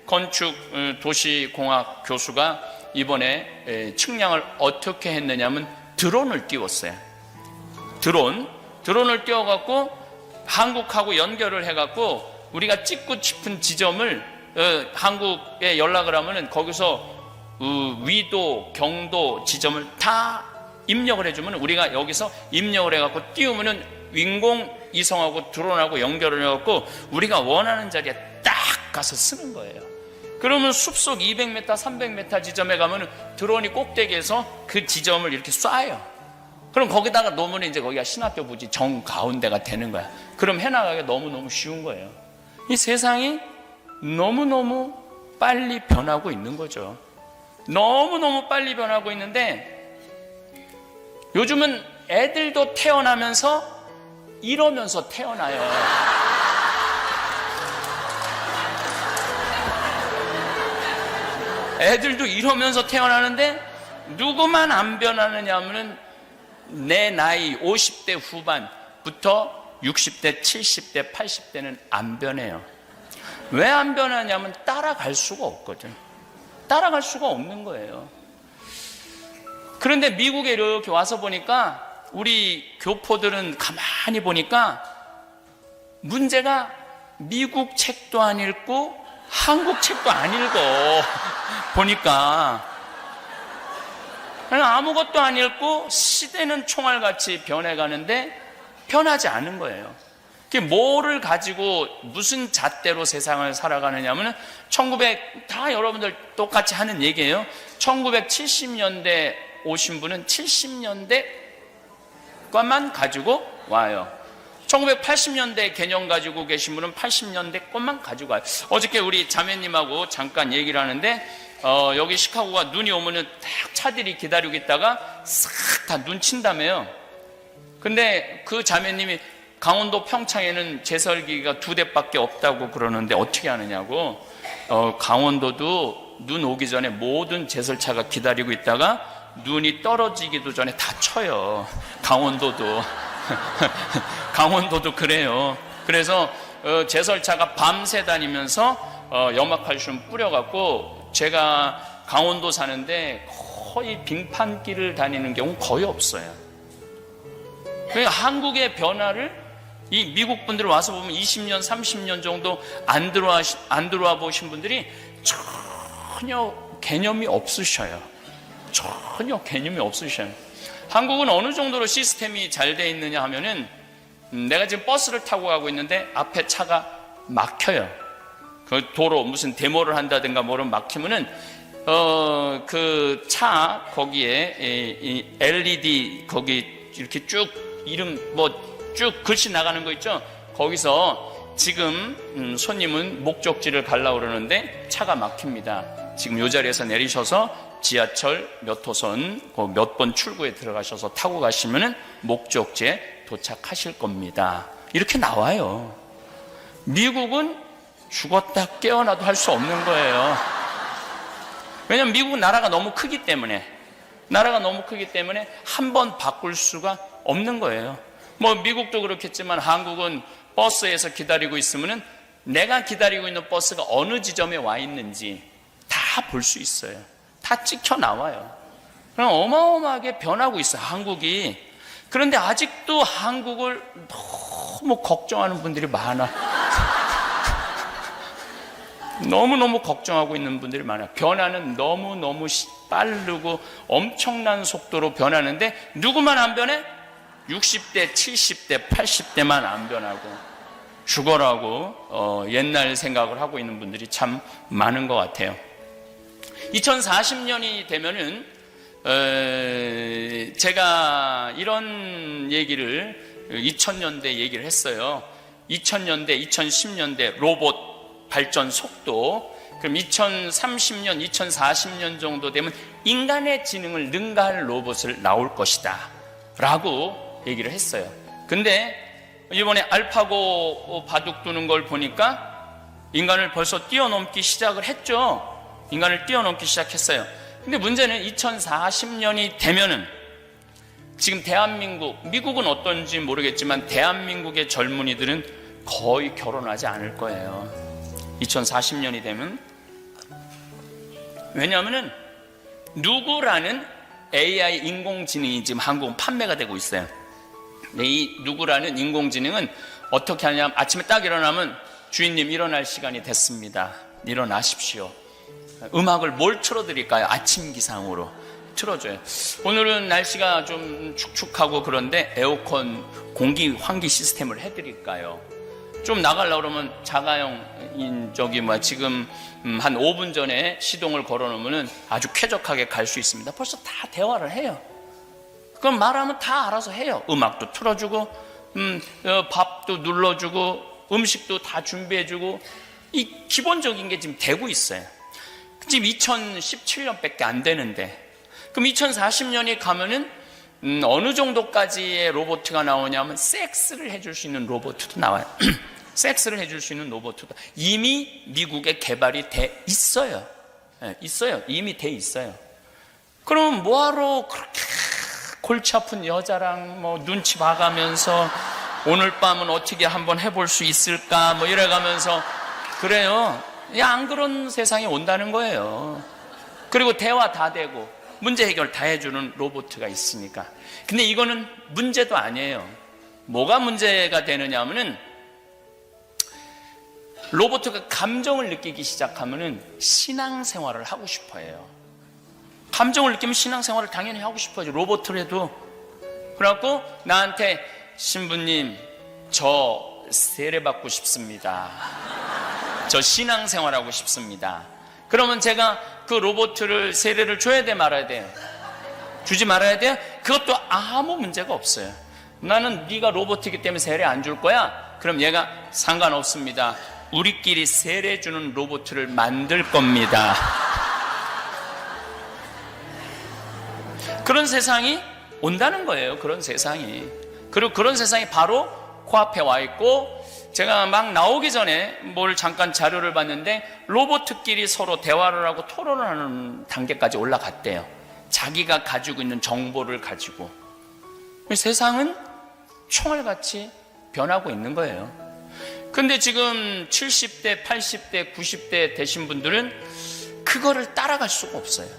건축 도시공학 교수가 이번에 측량을 어떻게 했느냐면 드론을 띄웠어요. 드론을 띄워갖고 한국하고 연결을 해갖고 우리가 찍고 싶은 지점을 한국에 연락을 하면은 거기서 위도, 경도 지점을 다 입력을 해주면 우리가 여기서 입력을 해갖고 띄우면은 인공위성하고 드론하고 연결을 해갖고 우리가 원하는 자리에 딱 가서 쓰는 거예요. 그러면 숲속 200m, 300m 지점에 가면은 드론이 꼭대기에서 그 지점을 이렇게 쏴요. 그럼 거기다가 놓으면 이제 거기가 신학교 부지 정 가운데가 되는 거야. 그럼 해나가기가 너무너무 쉬운 거예요. 이 세상이 너무너무 빨리 변하고 있는 거죠. 너무너무 빨리 변하고 있는데 요즘은 애들도 태어나면서 이러면서 태어나요. 애들도 이러면서 태어나는데 누구만 안 변하느냐 하면은 내 나이 50대 후반부터 60대, 70대, 80대는 안 변해요. 왜 안 변하냐면 따라갈 수가 없거든. 따라갈 수가 없는 거예요. 그런데 미국에 이렇게 와서 보니까 우리 교포들은 가만히 보니까 문제가 미국 책도 안 읽고 한국 책도 안 읽어. 보니까 아무것도 안 읽고 시대는 총알같이 변해가는데 변하지 않은 거예요. 뭐를 가지고 무슨 잣대로 세상을 살아가느냐 하면 다 여러분들 똑같이 하는 얘기예요. 1970년대 오신 분은 70년대 것만 가지고 와요. 1980년대 개념 가지고 계신 분은 80년대 것만 가지고 와요. 어저께 우리 자매님하고 잠깐 얘기를 하는데 여기 시카고가 눈이 오면은 딱 차들이 기다리고 있다가 싹 다 눈 친다며요. 근데 그 자매님이 강원도 평창에는 제설기가 2대밖에 없다고 그러는데 어떻게 하느냐고. 강원도도 눈 오기 전에 모든 제설차가 기다리고 있다가 눈이 떨어지기도 전에 다 쳐요. 강원도도 강원도도 그래요. 그래서 제설차가 밤새 다니면서 염화칼슘 뿌려갖고, 제가 강원도 사는데 거의 빙판길을 다니는 경우 거의 없어요. 그러니까 한국의 변화를 이 미국 분들 와서 보면 20년, 30년 정도 안 들어와 보신 분들이 전혀 개념이 없으셔요. 전혀 개념이 없으셔요. 한국은 어느 정도로 시스템이 잘 돼 있느냐 하면은, 내가 지금 버스를 타고 가고 있는데 앞에 차가 막혀요. 그 도로 무슨 데모를 한다든가 뭐를 막히면은 그 차 거기에 이 LED 거기 이렇게 쭉 이름 쭉 글씨 나가는 거 있죠? 거기서 지금 손님은 목적지를 가려고 그러는데 차가 막힙니다. 지금 이 자리에서 내리셔서 지하철 몇 호선 몇 번 출구에 들어가셔서 타고 가시면은 목적지에 도착하실 겁니다. 이렇게 나와요. 미국은 죽었다 깨어나도 할 수 없는 거예요. 왜냐하면 미국은 나라가 너무 크기 때문에 한 번 바꿀 수가 없는 거예요. 뭐 미국도 그렇겠지만 한국은 버스에서 기다리고 있으면은 내가 기다리고 있는 버스가 어느 지점에 와 있는지 다 볼 수 있어요. 다 찍혀 나와요. 그럼 어마어마하게 변하고 있어요, 한국이. 그런데 아직도 한국을 너무 걱정하는 분들이 많아. 너무너무 걱정하고 있는 분들이 많아요. 변화는 너무너무 빠르고 엄청난 속도로 변하는데 누구만 안 변해? 60대, 70대, 80대만 안 변하고 죽어라고 옛날 생각을 하고 있는 분들이 참 많은 것 같아요. 2040년이 되면은 제가 이런 얘기를 2000년대 얘기를 했어요. 2000년대, 2010년대 로봇 발전 속도, 그럼 2030년, 2040년 정도 되면 인간의 지능을 능가할 로봇을 나올 것이다 라고 얘기를 했어요. 근데 이번에 알파고 바둑 두는 걸 보니까 인간을 벌써 뛰어넘기 시작을 했죠. 인간을 뛰어넘기 시작했어요. 근데 문제는 2040년이 되면은 지금 대한민국, 미국은 어떤지 모르겠지만 대한민국의 젊은이들은 거의 결혼하지 않을 거예요. 2040년이 되면. 왜냐하면은 누구라는 AI 인공지능이 지금 한국은 판매가 되고 있어요. 이 누구라는 인공지능은 어떻게 하냐면 아침에 딱 일어나면 주인님 일어날 시간이 됐습니다. 일어나십시오. 음악을 뭘 틀어드릴까요? 아침 기상으로 틀어줘요. 오늘은 날씨가 좀 축축하고 그런데 에어컨 공기 환기 시스템을 해드릴까요? 좀 나가려고 그러면 자가용 지금 한 5분 전에 시동을 걸어놓으면 아주 쾌적하게 갈 수 있습니다. 벌써 다 대화를 해요. 그럼 말하면 다 알아서 해요. 음악도 틀어주고 밥도 눌러주고 음식도 다 준비해주고, 이 기본적인 게 지금 되고 있어요. 지금 2017년밖에 안 되는데, 그럼 2040년이 가면은 어느 정도까지의 로봇가 나오냐면 섹스를 해줄 수 있는 로봇도 나와요. 섹스를 해줄 수 있는 로봇도 이미 미국에 개발이 돼 있어요. 네, 있어요. 이미 돼 있어요. 그럼 뭐하러 그렇게 골치 아픈 여자랑 눈치 봐가면서 오늘 밤은 어떻게 한번 해볼 수 있을까 이래가면서 그래요. 안 그런 세상이 온다는 거예요. 그리고 대화 다 되고 문제 해결 다 해주는 로봇가 있으니까. 근데 이거는 문제도 아니에요. 뭐가 문제가 되느냐 하면은 로봇가 감정을 느끼기 시작하면은 신앙생활을 하고 싶어 해요. 감정을 느끼면 신앙생활을 당연히 하고 싶어 하죠. 로봇을 그래갖고 나한테 신부님 저 세례받고 싶습니다. 저 신앙생활하고 싶습니다. 그러면 제가 그 로봇을 세례를 줘야 돼 말아야 돼요? 주지 말아야 돼요? 그것도 아무 문제가 없어요. 나는 네가 로봇이기 때문에 세례 안 줄 거야? 그럼 얘가 상관없습니다. 우리끼리 세례 주는 로봇을 만들 겁니다. 그런 세상이 온다는 거예요. 그런 세상이. 그리고 그런 세상이 바로 코앞에 와 있고, 제가 막 나오기 전에 뭘 잠깐 자료를 봤는데 로봇끼리 서로 대화를 하고 토론을 하는 단계까지 올라갔대요. 자기가 가지고 있는 정보를 가지고. 세상은 총알같이 변하고 있는 거예요. 근데 지금 70대, 80대, 90대 되신 분들은 그거를 따라갈 수가 없어요.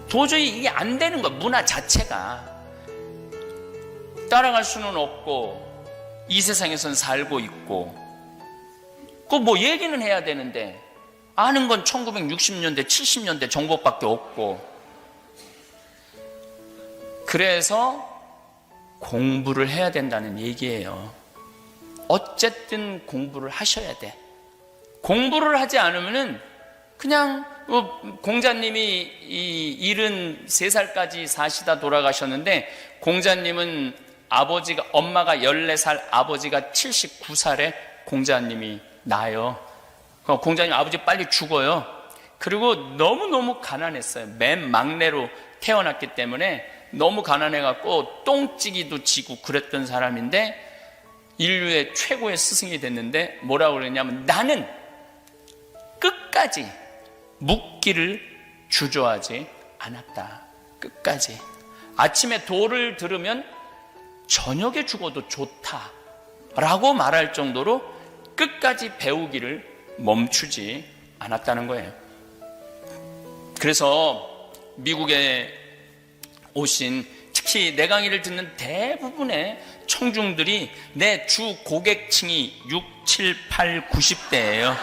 도저히 이게 안 되는 거야. 문화 자체가 따라갈 수는 없고, 이 세상에선 살고 있고, 그 뭐 얘기는 해야 되는데 아는 건 1960년대 70년대 정보밖에 없고. 그래서 공부를 해야 된다는 얘기예요. 어쨌든 공부를 하셔야 돼. 공부를 하지 않으면은 그냥 공자님이 73살까지 사시다 돌아가셨는데, 공자님은 엄마가 14살, 아버지가 79살에 공자님이 나요. 공자님 아버지 빨리 죽어요. 그리고 너무너무 가난했어요. 맨 막내로 태어났기 때문에 너무 가난해갖고 똥찌기도 지고 그랬던 사람인데, 인류의 최고의 스승이 됐는데 뭐라고 그랬냐면, 나는 끝까지 묵기를 주저하지 않았다. 끝까지. 아침에 도를 들으면 저녁에 죽어도 좋다 라고 말할 정도로 끝까지 배우기를 멈추지 않았다는 거예요. 그래서 미국에 오신, 특히 내 강의를 듣는 대부분의 청중들이 내 주 고객층이 6, 7, 8, 90대예요.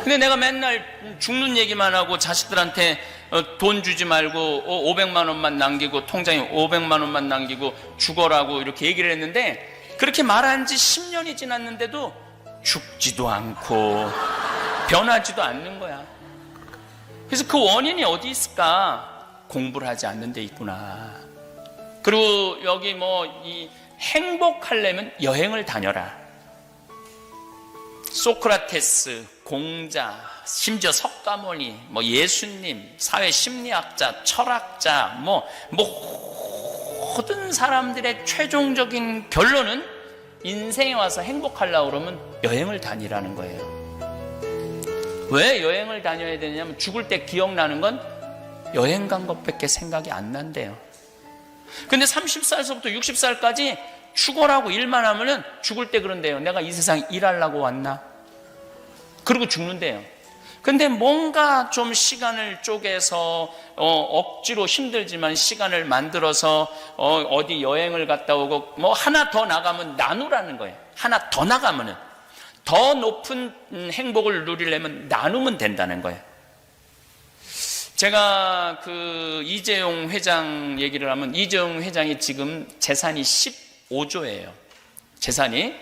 근데 내가 맨날 죽는 얘기만 하고 자식들한테 돈 주지 말고 500만 원만 남기고, 통장에 500만 원만 남기고 죽어라고 이렇게 얘기를 했는데, 그렇게 말한 지 10년이 지났는데도 죽지도 않고 변하지도 않는 거야. 그래서 그 원인이 어디 있을까? 공부를 하지 않는 데 있구나. 그리고 여기 이 행복하려면 여행을 다녀라. 소크라테스, 공자, 심지어 석가모니, 예수님, 사회심리학자, 철학자, 모든 사람들의 최종적인 결론은 인생에 와서 행복하려고 그러면 여행을 다니라는 거예요. 왜 여행을 다녀야 되냐면, 죽을 때 기억나는 건 여행 간 것밖에 생각이 안 난대요. 근데 30살에서부터 60살까지 죽어라고 일만 하면은 죽을 때 그런데요. 내가 이 세상에 일하려고 왔나? 그리고 죽는데요. 근데 뭔가 좀 시간을 쪼개서 억지로 힘들지만 시간을 만들어서 어디 여행을 갔다 오고 하나 더 나가면 나누라는 거예요. 하나 더 나가면은 더 높은 행복을 누리려면 나누면 된다는 거예요. 제가 이재용 회장 얘기를 하면, 이재용 회장이 지금 재산이 15조예요. 재산이.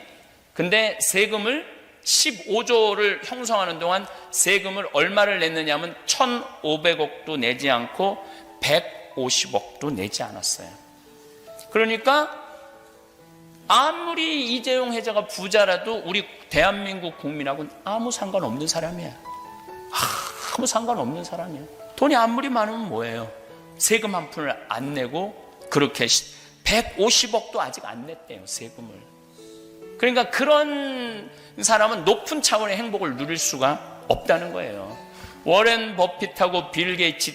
근데 세금을 15조를 형성하는 동안 세금을 얼마를 냈느냐면 1,500억도 내지 않고 150억도 내지 않았어요. 그러니까 아무리 이재용 회장가 부자라도 우리 대한민국 국민하고는 아무 상관없는 사람이야. 아무 상관없는 사람이야. 돈이 아무리 많으면 뭐예요? 세금 한 푼을 안 내고 그렇게 150억도 아직 안 냈대요, 세금을. 그러니까 그런 사람은 높은 차원의 행복을 누릴 수가 없다는 거예요. 워렌 버핏하고 빌 게이츠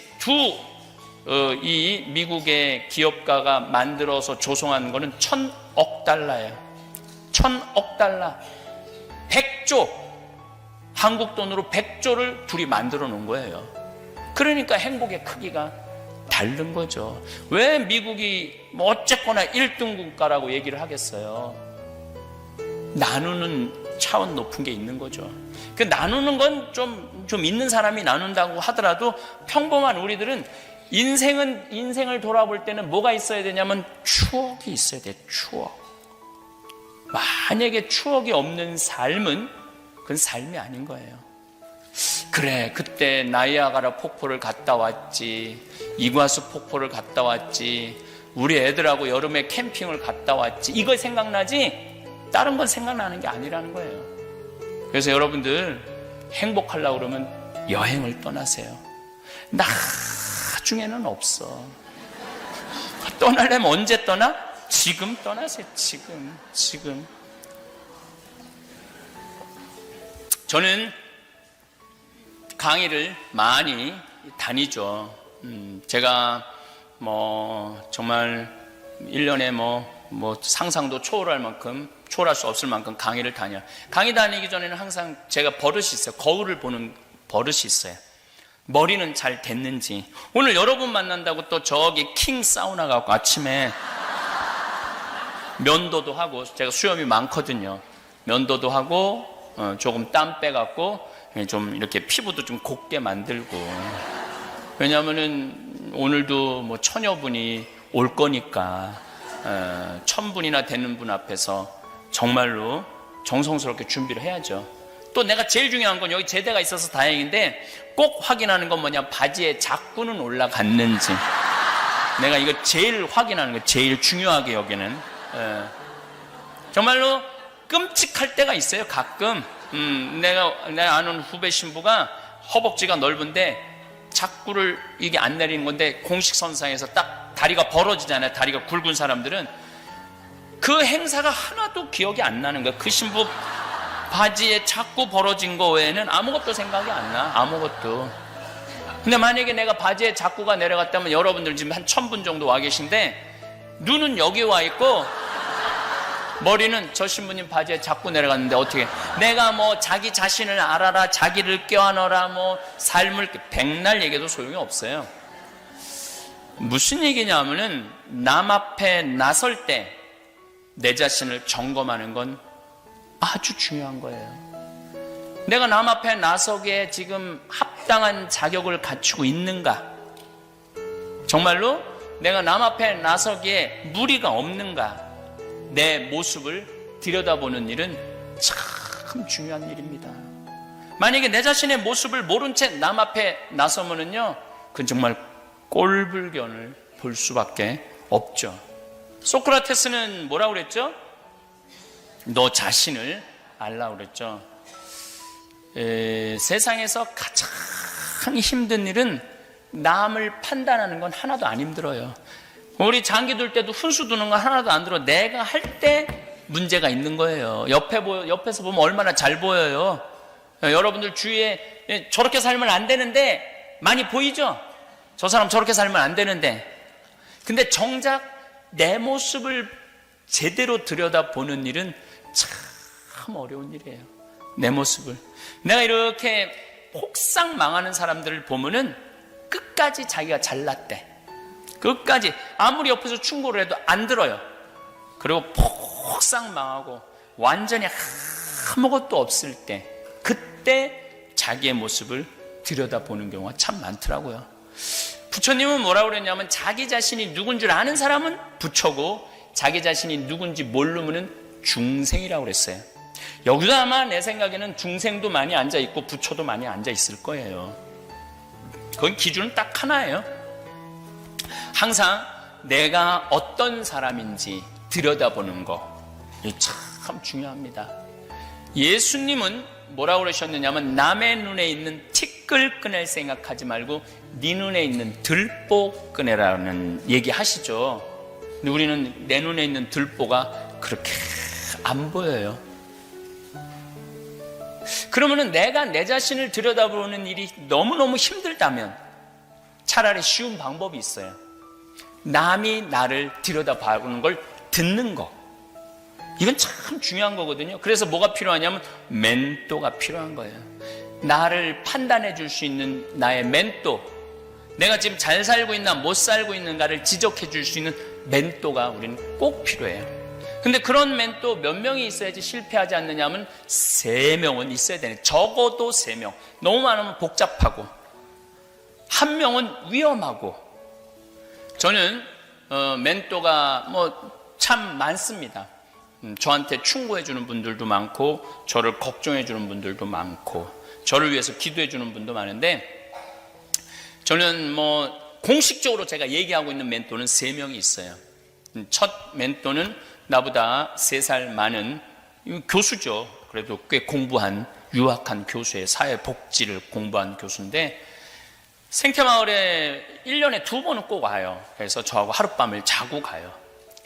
이 미국의 기업가가 만들어서 조성한 거는 1,000억 달러예요. 1,000억 달러. 100조. 한국 돈으로 100조를 둘이 만들어 놓은 거예요. 그러니까 행복의 크기가 다른 거죠. 왜 미국이 뭐 어쨌거나 1등 국가라고 얘기를 하겠어요? 나누는 차원 높은 게 있는 거죠. 그 나누는 건 좀 있는 사람이 나눈다고 하더라도 평범한 우리들은 인생을 돌아볼 때는 뭐가 있어야 되냐면 추억이 있어야 돼. 추억. 만약에 추억이 없는 삶은 그건 삶이 아닌 거예요. 그래, 그때 나이아가라 폭포를 갔다 왔지, 이과수 폭포를 갔다 왔지, 우리 애들하고 여름에 캠핑을 갔다 왔지, 이거 생각나지 다른 건 생각나는 게 아니라는 거예요. 그래서 여러분들 행복하려고 그러면 여행을 떠나세요. 나중에는 없어. 떠나려면 언제 떠나? 지금 떠나세요. 지금. 저는 강의를 많이 다니죠. 제가 정말 1년에 상상도 초월할 수 없을 만큼 강의를 다녀요. 강의 다니기 전에는 항상 제가 버릇이 있어요. 거울을 보는 버릇이 있어요. 머리는 잘 됐는지. 오늘 여러분 만난다고 또 저기 킹 사우나 가고 아침에 면도도 하고, 제가 수염이 많거든요. 면도도 하고 조금 땀 빼갖고 좀 이렇게 피부도 좀 곱게 만들고. 왜냐하면은 오늘도 처녀분이 올 거니까 1000분이나 되는 분 앞에서 정말로 정성스럽게 준비를 해야죠. 또 내가 제일 중요한 건 여기 제대가 있어서 다행인데 꼭 확인하는 건 뭐냐, 바지에 자꾸는 올라갔는지. 내가 이거 제일 확인하는 거, 제일 중요하게 여기는. 정말로 끔찍할 때가 있어요. 가끔 내가 아는 후배 신부가 허벅지가 넓은데 자꾸를 이게 안 내리는 건데, 공식선상에서 딱 다리가 벌어지잖아요. 다리가 굵은 사람들은 그 행사가 하나도 기억이 안 나는 거야. 그 신부 바지에 자꾸 벌어진 거 외에는 아무것도 생각이 안 나. 아무것도. 근데 만약에 내가 바지에 자꾸가 내려갔다면, 여러분들 지금 한 1000분 정도 와 계신데 눈은 여기 와 있고 머리는 저 신부님 바지에 자꾸 내려갔는데, 어떻게 내가 자기 자신을 알아라, 자기를 껴안아라, 삶을 백날 얘기해도 소용이 없어요. 무슨 얘기냐면은 남 앞에 나설 때 내 자신을 점검하는 건 아주 중요한 거예요. 내가 남 앞에 나서기에 지금 합당한 자격을 갖추고 있는가? 정말로 내가 남 앞에 나서기에 무리가 없는가? 내 모습을 들여다보는 일은 참 중요한 일입니다. 만약에 내 자신의 모습을 모른 채 남 앞에 나서면은요, 그건 정말 꼴불견을 볼 수밖에 없죠. 소크라테스는 뭐라고 그랬죠? 너 자신을 알라고 그랬죠. 세상에서 가장 힘든 일은 남을 판단하는 건 하나도 안 힘들어요. 우리 장기 둘 때도 훈수 두는 건 하나도 안 들어. 내가 할 때 문제가 있는 거예요. 옆에서 보면 얼마나 잘 보여요. 여러분들 주위에 저렇게 살면 안 되는데 많이 보이죠? 저 사람 저렇게 살면 안 되는데. 근데 정작 내 모습을 제대로 들여다보는 일은 참 어려운 일이에요. 내 모습을. 내가 이렇게 폭삭 망하는 사람들을 보면은 끝까지 자기가 잘났대. 끝까지 아무리 옆에서 충고를 해도 안 들어요. 그리고 폭삭 망하고 완전히 아무것도 없을 때, 그때 자기의 모습을 들여다보는 경우가 참 많더라고요. 부처님은 뭐라고 그랬냐면, 자기 자신이 누군 줄 아는 사람은 부처고 자기 자신이 누군지 모르면은 중생이라고 그랬어요. 여기도 아마 내 생각에는 중생도 많이 앉아있고 부처도 많이 앉아있을 거예요. 그건 기준은 딱 하나예요. 항상 내가 어떤 사람인지 들여다보는 거, 이게 참 중요합니다. 예수님은 뭐라고 그러셨느냐면, 남의 눈에 있는 티끌 꺼낼 생각하지 말고 네 눈에 있는 들보 꺼내라는 얘기 하시죠. 근데 우리는 내 눈에 있는 들보가 그렇게 안 보여요. 그러면은 내가 내 자신을 들여다보는 일이 너무너무 힘들다면 차라리 쉬운 방법이 있어요. 남이 나를 들여다보는 걸 듣는 거. 이건 참 중요한 거거든요. 그래서 뭐가 필요하냐면 멘토가 필요한 거예요. 나를 판단해 줄 수 있는 나의 멘토, 내가 지금 잘 살고 있나 못 살고 있는가를 지적해 줄 수 있는 멘토가 우리는 꼭 필요해요. 근데 그런 멘토 몇 명이 있어야지 실패하지 않느냐면 3명은 있어야 되네. 적어도 3명. 너무 많으면 복잡하고, 1명은 위험하고. 저는 멘토가 뭐 참 많습니다. 저한테 충고해 주는 분들도 많고, 저를 걱정해 주는 분들도 많고, 저를 위해서 기도해 주는 분도 많은데, 저는 뭐 공식적으로 제가 얘기하고 있는 멘토는 3명이 있어요. 첫 멘토는 나보다 3살 많은 교수죠. 그래도 꽤 공부한, 유학한 교수의 사회복지를 공부한 교수인데, 생태마을에 1년에 2번은 꼭 와요. 그래서 저하고 하룻밤을 자고 가요.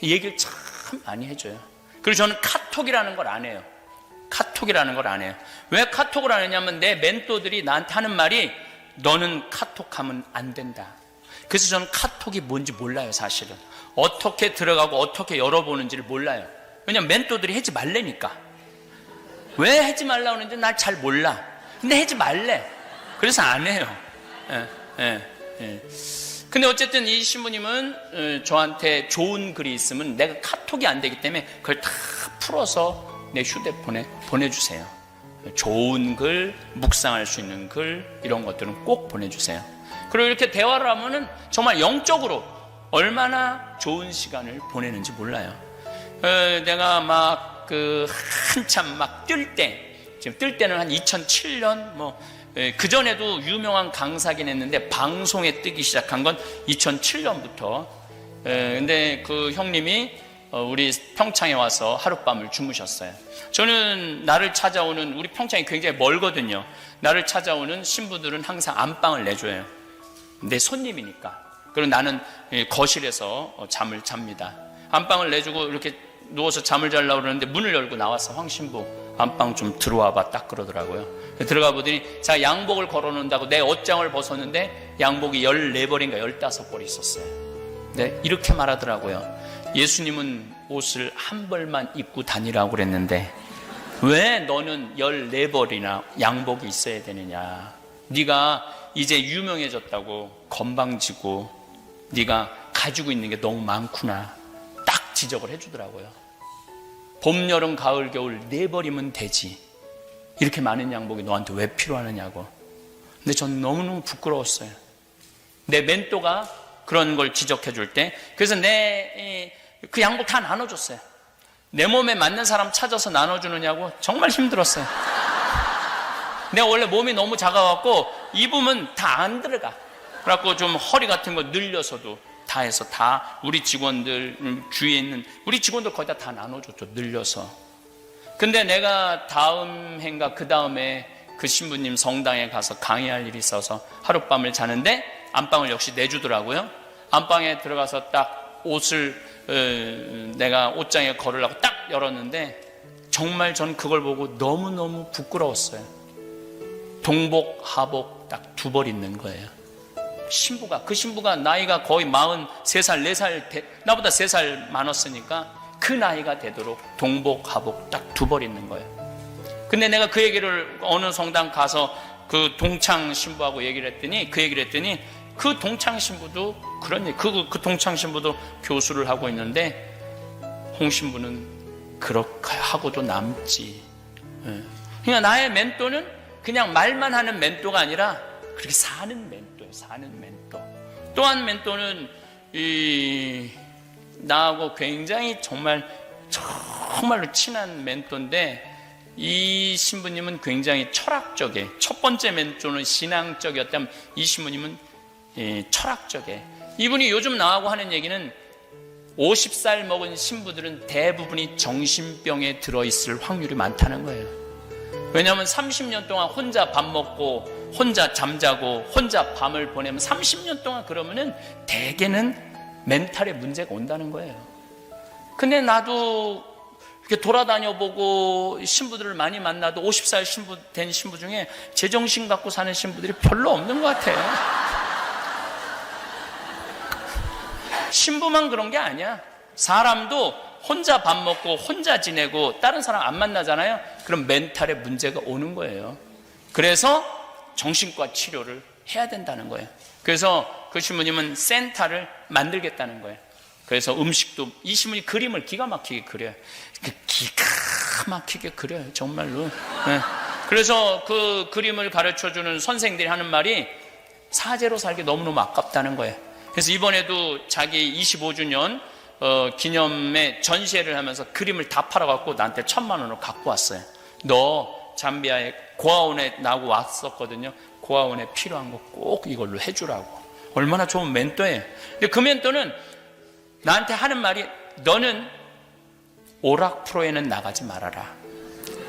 얘기를 참 많이 해줘요. 그리고 저는 카톡이라는 걸 안 해요. 카톡이라는 걸 안 해요. 왜 카톡을 안 하냐면 내 멘토들이 나한테 하는 말이 너는 카톡하면 안 된다. 그래서 저는 카톡이 뭔지 몰라요. 사실은 어떻게 들어가고 어떻게 열어보는지를 몰라요. 왜냐면 멘토들이 하지 말래니까. 왜 하지 말라고 하는지 날 잘 몰라. 근데 하지 말래. 그래서 안 해요. 근데 어쨌든 이 신부님은 저한테 좋은 글이 있으면 내가 카톡이 안 되기 때문에 그걸 다 풀어서 내 휴대폰에 보내주세요. 좋은 글, 묵상할 수 있는 글, 이런 것들은 꼭 보내주세요. 그리고 이렇게 대화를 하면은 정말 영적으로 얼마나 좋은 시간을 보내는지 몰라요. 내가 막 한참 막 뜰 때, 지금 뜰 때는 한 2007년 그전에도 유명한 강사긴 했는데 방송에 뜨기 시작한 건 2007년부터. 근데 그 형님이 우리 평창에 와서 하룻밤을 주무셨어요. 저는 나를 찾아오는, 우리 평창이 굉장히 멀거든요. 나를 찾아오는 신부들은 항상 안방을 내줘요. 내 손님이니까. 그리고 나는 거실에서 잠을 잡니다. 안방을 내주고 이렇게 누워서 잠을 자려고 그러는데 문을 열고 나와서 황 신부 안방 좀 들어와 봐 딱 그러더라고요. 들어가 보더니 제가 양복을 걸어놓는다고 내 옷장을 벗었는데 양복이 14벌인가 15벌이 있었어요. 네, 이렇게 말하더라고요. 예수님은 옷을 한 벌만 입고 다니라고 그랬는데 왜 너는 14벌이나 양복이 있어야 되느냐. 네가 이제 유명해졌다고 건방지고 네가 가지고 있는 게 너무 많구나. 딱 지적을 해주더라고요. 봄, 여름, 가을, 겨울 4벌이면 되지. 이렇게 많은 양복이 너한테 왜 필요하느냐고. 근데 전 너무너무 부끄러웠어요. 내 멘토가 그런 걸 지적해 줄 때. 그래서 그 양복 다 나눠줬어요. 내 몸에 맞는 사람 찾아서 나눠주느냐고 정말 힘들었어요. 내가 원래 몸이 너무 작아갖고 입으면 다 안 들어가. 그래갖고 좀 허리 같은 거 늘려서도 다 해서 다 우리 직원들, 주위에 있는 우리 직원들 거의 다 나눠줬죠. 늘려서. 근데 내가 다음 해인가 그 다음에 그 신부님 성당에 가서 강의할 일이 있어서 하룻밤을 자는데 안방을 역시 내주더라고요. 안방에 들어가서 딱 옷을 내가 옷장에 걸으려고 딱 열었는데 정말 전 그걸 보고 너무너무 부끄러웠어요. 동복, 하복 딱 2벌 있는 거예요. 그 신부가 나이가 거의 43살, 4살, 나보다 3살 많았으니까 그 나이가 되도록 동복, 하복 딱 2벌 있는 거예요. 근데 내가 그 얘기를 어느 성당 가서 그 동창 신부하고 얘기를 했더니 그 동창 신부도 그런 얘기, 그 동창 신부도 교수를 하고 있는데 홍 신부는 그렇게 하고도 남지. 그러니까 나의 멘토는 그냥 말만 하는 멘토가 아니라 그렇게 사는 멘토예요. 사는 멘토. 또한 멘토는 나하고 굉장히 정말로 친한 멘토인데 이 신부님은 굉장히 철학적이에요. 첫 번째 멘토는 신앙적이었다면 이 신부님은 철학적이에요. 이분이 요즘 나하고 하는 얘기는 50살 먹은 신부들은 대부분이 정신병에 들어있을 확률이 많다는 거예요. 왜냐하면 30년 동안 혼자 밥 먹고 혼자 잠자고 혼자 밤을 보내면 30년 동안 그러면은 대개는 멘탈에 문제가 온다는 거예요. 근데 나도 이렇게 돌아다녀 보고 신부들을 많이 만나도 50살 된 신부 중에 제정신 갖고 사는 신부들이 별로 없는 것 같아요. 신부만 그런 게 아니야. 사람도 혼자 밥 먹고 혼자 지내고 다른 사람 안 만나잖아요. 그럼 멘탈에 문제가 오는 거예요. 그래서 정신과 치료를 해야 된다는 거예요. 그래서 그 신부님은 센터를 만들겠다는 거예요. 그래서 음식도 이 신부님 그림을 기가 막히게 그려요. 기가 막히게 그려요, 정말로. 네. 그래서 그 그림을 가르쳐주는 선생들이 하는 말이 사제로 살기 너무너무 아깝다는 거예요. 그래서 이번에도 자기 25주년 기념에 전시회를 하면서 그림을 다 팔아갖고 나한테 1,000만 원을 갖고 왔어요. 너 잠비아에 고아원에 나하고 왔었거든요. 고아원에 필요한 거 꼭 이걸로 해주라고. 얼마나 좋은 멘토예요. 근데 그 멘토는 나한테 하는 말이 너는 오락 프로에는 나가지 말아라.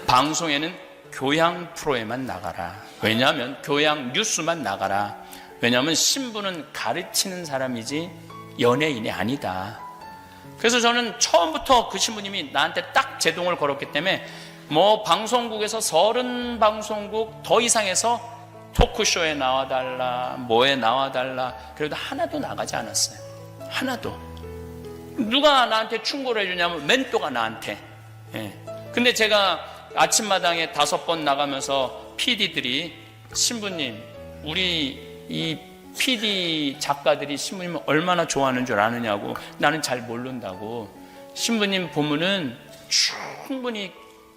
방송에는 교양 프로에만 나가라. 왜냐하면 교양 뉴스만 나가라. 왜냐하면 신부는 가르치는 사람이지 연예인이 아니다. 그래서 저는 처음부터 그 신부님이 나한테 딱 제동을 걸었기 때문에 뭐 방송국에서 30방송국 더 이상해서 토크쇼에 나와달라, 뭐에 나와달라, 그래도 하나도 나가지 않았어요. 하나도. 누가 나한테 충고를 해주냐면 멘토가 나한테. 예. 근데 제가 아침마당에 5번 나가면서 PD들이 신부님, 우리 이 PD 작가들이 신부님을 얼마나 좋아하는 줄 아느냐고. 나는 잘 모른다고. 신부님 보면은 충분히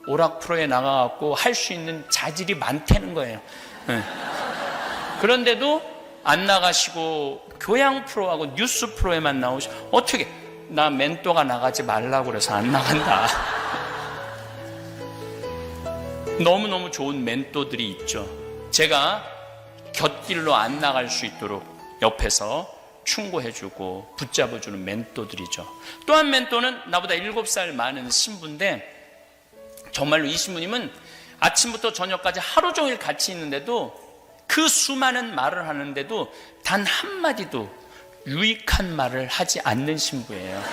오락 프로에 나가갖고 할 수 있는 자질이 많다는 거예요. 네. 그런데도 안 나가시고 교양 프로하고 뉴스 프로에만 나오시고 어떻게 나 멘토가 나가지 말라고 그래서 안 나간다. 너무너무 좋은 멘토들이 있죠. 제가 곁길로 안 나갈 수 있도록 옆에서 충고해주고 붙잡아주는 멘토들이죠. 또 한 멘토는 나보다 7살 많은 신부인데 정말로 이 신부님은 아침부터 저녁까지 하루 종일 같이 있는데도 그 수많은 말을 하는데도 단 한마디도 유익한 말을 하지 않는 신부예요.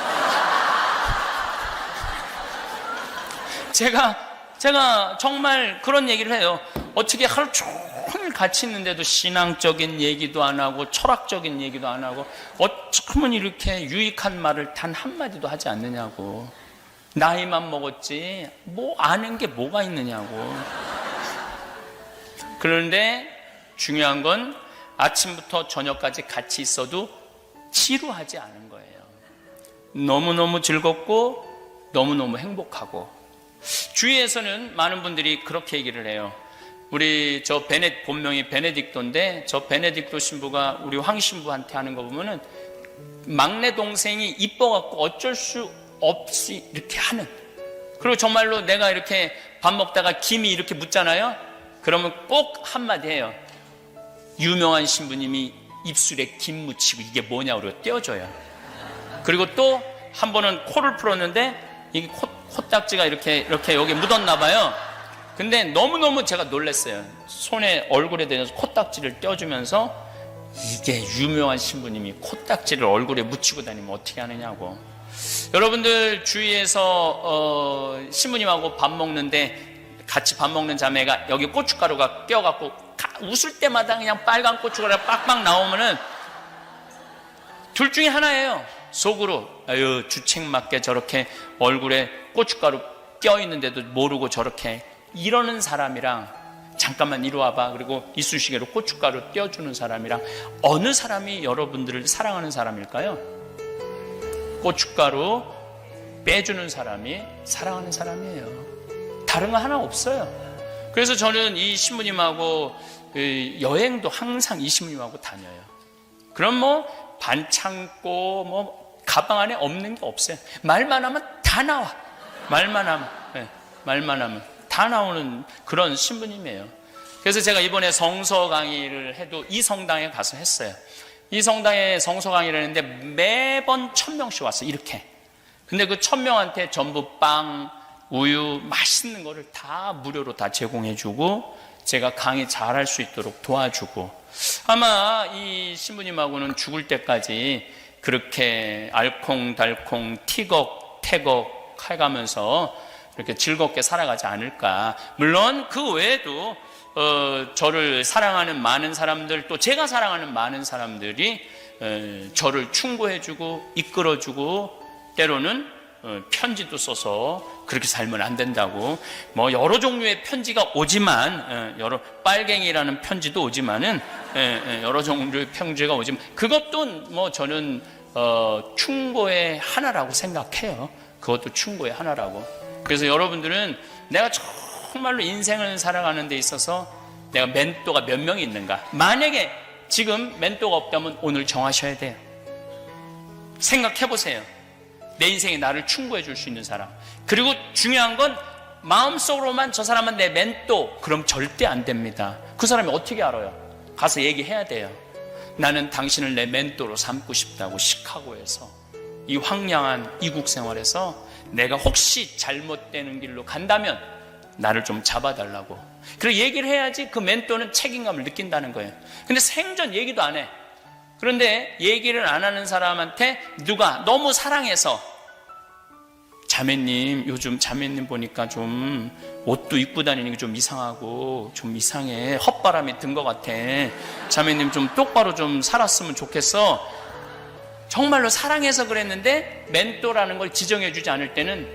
제가 정말 그런 얘기를 해요. 어떻게 하루 종일 같이 있는데도 신앙적인 얘기도 안 하고 철학적인 얘기도 안 하고 어쩌면 이렇게 유익한 말을 단 한마디도 하지 않느냐고. 나이만 먹었지 뭐 아는 게 뭐가 있느냐고. 그런데 중요한 건 아침부터 저녁까지 같이 있어도 지루하지 않은 거예요. 너무너무 즐겁고 너무너무 행복하고. 주위에서는 많은 분들이 그렇게 얘기를 해요. 우리 저 본명이 베네딕토인데 저 베네딕토 신부가 우리 황 신부한테 하는 거 보면은 막내 동생이 이뻐갖고 어쩔 수 없이 이렇게 하는. 그리고 정말로 내가 이렇게 밥 먹다가 김이 이렇게 묻잖아요. 그러면 꼭 한마디 해요. 유명한 신부님이 입술에 김 묻히고 이게 뭐냐고 그러고 떼어줘요. 그리고 또 한 번은 코를 풀었는데 이게 코딱지가 이렇게 여기 묻었나 봐요. 근데 너무너무 제가 놀랐어요. 손에 얼굴에 대면서 코딱지를 떼어주면서 이게 유명한 신부님이 코딱지를 얼굴에 묻히고 다니면 어떻게 하느냐고. 여러분들 주위에서 신부님하고 밥 먹는데 같이 밥 먹는 자매가 여기 고춧가루가 껴갖고 웃을 때마다 그냥 빨간 고춧가루가 빡빡 나오면은 둘 중에 하나예요. 속으로 아유 주책맞게 저렇게 얼굴에 고춧가루 껴있는데도 모르고 저렇게 이러는 사람이랑 잠깐만 이리 와봐 그리고 이쑤시개로 고춧가루 떼어주는 사람이랑 어느 사람이 여러분들을 사랑하는 사람일까요? 고춧가루 빼주는 사람이 사랑하는 사람이에요. 다른 거 하나 없어요. 그래서 저는 이 신부님하고 여행도 항상 이 신부님하고 다녀요. 그럼 뭐 반창고 뭐 가방 안에 없는 게 없어요. 말만 하면 다 나와. 말만 하면 다 나오는 그런 신부님이에요. 그래서 제가 이번에 성서 강의를 해도 이 성당에 가서 했어요. 이 성당에 성서 강의를 했는데 매번 1,000명씩 왔어요. 이렇게. 근데 그 1,000명한테 전부 빵, 우유, 맛있는 거를 다 무료로 다 제공해주고 제가 강의 잘할 수 있도록 도와주고 아마 이 신부님하고는 죽을 때까지 그렇게 알콩달콩 티격태격 해가면서 이렇게 즐겁게 살아가지 않을까. 물론 그 외에도 저를 사랑하는 많은 사람들 또 제가 사랑하는 많은 사람들이 저를 충고해주고 이끌어주고 때로는 편지도 써서 그렇게 살면 안 된다고. 뭐 여러 종류의 편지가 오지만 여러 빨갱이라는 편지도 오지만은 여러 종류의 편지가 오지만 그것도 뭐 저는 충고의 하나라고 생각해요. 그것도 충고의 하나라고. 그래서 여러분들은 내가 정말로 인생을 살아가는 데 있어서 내가 멘토가 몇 명이 있는가? 만약에 지금 멘토가 없다면 오늘 정하셔야 돼요. 생각해 보세요. 내 인생에 나를 충고해 줄 수 있는 사람. 그리고 중요한 건 마음속으로만 저 사람은 내 멘토, 그럼 절대 안 됩니다. 그 사람이 어떻게 알아요? 가서 얘기해야 돼요. 나는 당신을 내 멘토로 삼고 싶다고. 시카고에서 이 황량한 이국 생활에서 내가 혹시 잘못되는 길로 간다면 나를 좀 잡아달라고. 그리고 얘기를 해야지 그 멘토는 책임감을 느낀다는 거예요. 근데 생전 얘기도 안 해. 그런데 얘기를 안 하는 사람한테 누가 너무 사랑해서 자매님, 요즘 자매님 보니까 좀 옷도 입고 다니는 게 좀 이상하고 좀 이상해. 헛바람이 든 것 같아. 자매님 좀 똑바로 좀 살았으면 좋겠어. 정말로 사랑해서 그랬는데 멘토라는 걸 지정해 주지 않을 때는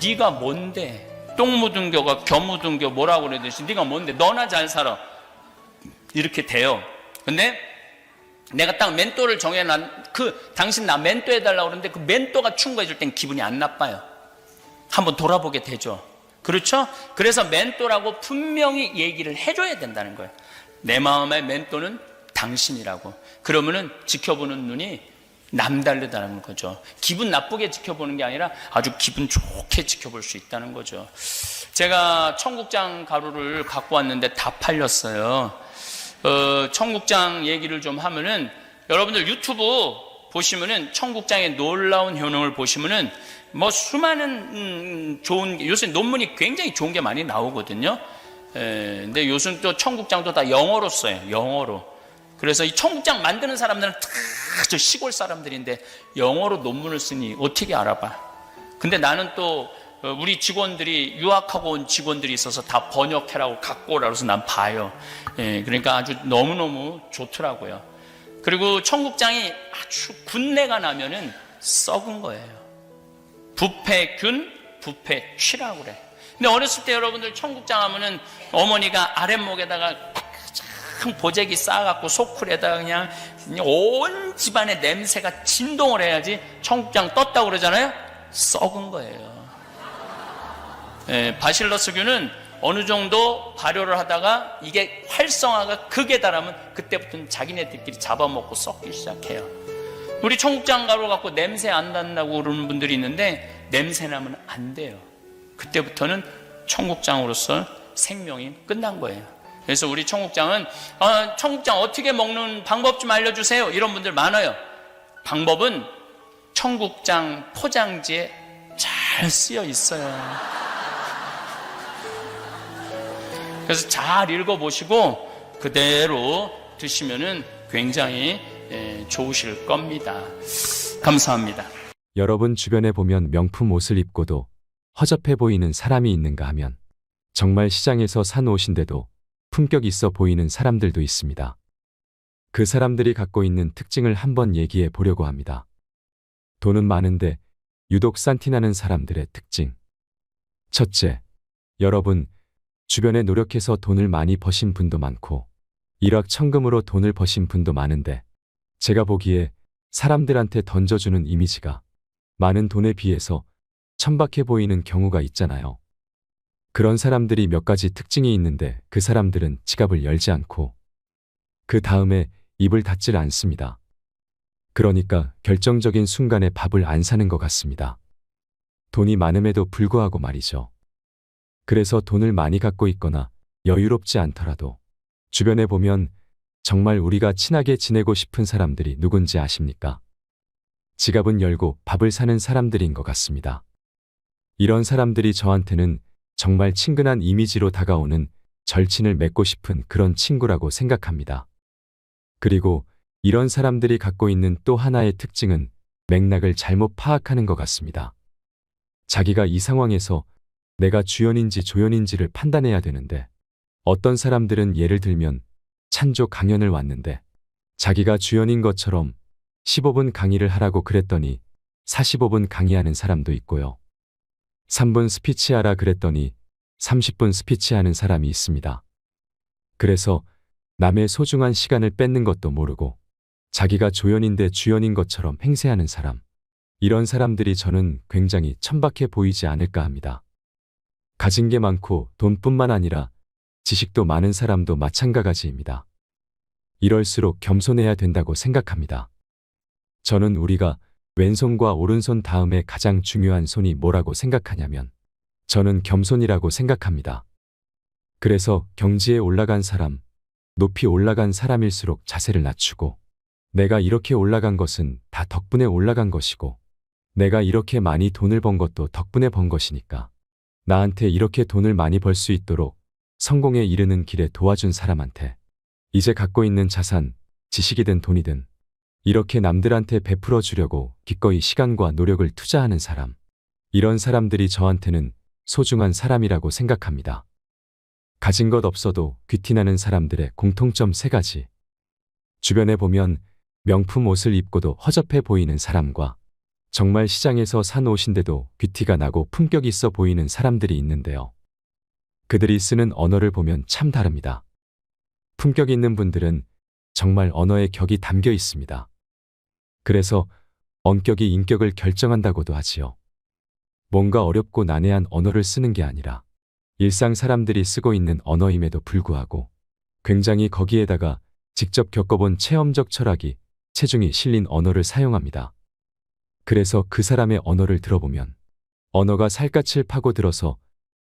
네가 뭔데? 똥 묻은 겨가 겨 묻은 겨 뭐라고 그러듯이 네가 뭔데? 너나 잘 살아. 이렇게 돼요. 근데 내가 딱 멘토를 정해놔. 당신 나 멘토 해달라고 그러는데 그 멘토가 충고해 줄 땐 기분이 안 나빠요. 한번 돌아보게 되죠. 그렇죠? 그래서 멘토라고 분명히 얘기를 해줘야 된다는 거예요. 내 마음의 멘토는 당신이라고. 그러면은 지켜보는 눈이 남다르다는 거죠. 기분 나쁘게 지켜보는 게 아니라 아주 기분 좋게 지켜볼 수 있다는 거죠. 제가 청국장 가루를 갖고 왔는데 다 팔렸어요. 청국장 얘기를 좀 하면은 여러분들 유튜브 보시면은 청국장의 놀라운 효능을 보시면은 뭐 수많은 좋은 요새 논문이 굉장히 좋은 게 많이 나오거든요. 근데 요즘 또 청국장도 다 영어로 써요. 영어로. 그래서 이 청국장 만드는 사람들은 다 저 시골 사람들인데 영어로 논문을 쓰니 어떻게 알아봐? 근데 나는 또 우리 직원들이 유학하고 온 직원들이 있어서 다 번역해라고 갖고 오라고 해서 난 봐요. 그러니까 아주 너무너무 좋더라고요. 그리고 청국장이 아주 군내가 나면은 썩은 거예요. 부패균, 부패취라고 그래. 근데 어렸을 때 여러분들 청국장 하면은 어머니가 아랫목에다가 보재기 쌓아갖고 소쿠리에다가 그냥 온 집안의 냄새가 진동을 해야지 청국장 떴다고 그러잖아요. 썩은 거예요. 바실러스균은 어느 정도 발효를 하다가 이게 활성화가 극에 달하면 그때부터는 자기네들끼리 잡아먹고 썩기 시작해요. 우리 청국장 가루 갖고 냄새 안 난다고 그러는 분들이 있는데 냄새 나면 안 돼요. 그때부터는 청국장으로서 생명이 끝난 거예요. 그래서 우리 청국장은 청국장 어떻게 먹는 방법 좀 알려주세요. 이런 분들 많아요. 방법은 청국장 포장지에 잘 쓰여 있어요. 그래서 잘 읽어보시고 그대로 드시면은 굉장히 좋으실 겁니다. 감사합니다. 여러분 주변에 보면 명품 옷을 입고도 허접해 보이는 사람이 있는가 하면 정말 시장에서 산 옷인데도 품격 있어 보이는 사람들도 있습니다. 그 사람들이 갖고 있는 특징을 한번 얘기해 보려고 합니다. 돈은 많은데 유독 싼티나는 사람들의 특징. 첫째, 여러분 주변에 노력해서 돈을 많이 버신 분도 많고 일확천금으로 돈을 버신 분도 많은데 제가 보기에 사람들한테 던져주는 이미지가 많은 돈에 비해서 천박해 보이는 경우가 있잖아요. 그런 사람들이 몇 가지 특징이 있는데 그 사람들은 지갑을 열지 않고 그 다음에 입을 닫질 않습니다. 그러니까 결정적인 순간에 밥을 안 사는 것 같습니다. 돈이 많음에도 불구하고 말이죠. 그래서 돈을 많이 갖고 있거나 여유롭지 않더라도 주변에 보면 정말 우리가 친하게 지내고 싶은 사람들이 누군지 아십니까? 지갑은 열고 밥을 사는 사람들인 것 같습니다. 이런 사람들이 저한테는 정말 친근한 이미지로 다가오는 절친을 맺고 싶은 그런 친구라고 생각합니다. 그리고 이런 사람들이 갖고 있는 또 하나의 특징은 맥락을 잘못 파악하는 것 같습니다. 자기가 이 상황에서 내가 주연인지 조연인지를 판단해야 되는데 어떤 사람들은 예를 들면 찬조 강연을 왔는데 자기가 주연인 것처럼 15분 강의를 하라고 그랬더니 45분 강의하는 사람도 있고요. 3분 스피치하라 그랬더니 30분 스피치하는 사람이 있습니다. 그래서 남의 소중한 시간을 뺏는 것도 모르고 자기가 조연인데 주연인 것처럼 행세하는 사람. 이런 사람들이 저는 굉장히 천박해 보이지 않을까 합니다. 가진 게 많고 돈뿐만 아니라 지식도 많은 사람도 마찬가지입니다. 이럴수록 겸손해야 된다고 생각합니다. 저는 우리가 왼손과 오른손 다음에 가장 중요한 손이 뭐라고 생각하냐면 저는 겸손이라고 생각합니다. 그래서 경지에 올라간 사람, 높이 올라간 사람일수록 자세를 낮추고 내가 이렇게 올라간 것은 다 덕분에 올라간 것이고 내가 이렇게 많이 돈을 번 것도 덕분에 번 것이니까 나한테 이렇게 돈을 많이 벌 수 있도록 성공에 이르는 길에 도와준 사람한테 이제 갖고 있는 자산, 지식이든 돈이든 이렇게 남들한테 베풀어 주려고 기꺼이 시간과 노력을 투자하는 사람. 이런 사람들이 저한테는 소중한 사람이라고 생각합니다. 가진 것 없어도 귀티나는 사람들의 공통점 3가지. 주변에 보면 명품 옷을 입고도 허접해 보이는 사람과 정말 시장에서 산 옷인데도 귀티가 나고 품격 있어 보이는 사람들이 있는데요. 그들이 쓰는 언어를 보면 참 다릅니다. 품격 있는 분들은 정말 언어의 격이 담겨 있습니다. 그래서 언격이 인격을 결정한다고도 하지요. 뭔가 어렵고 난해한 언어를 쓰는 게 아니라 일상 사람들이 쓰고 있는 언어임에도 불구하고 굉장히 거기에다가 직접 겪어본 체험적 철학이 체중이 실린 언어를 사용합니다. 그래서 그 사람의 언어를 들어보면 언어가 살갗을 파고들어서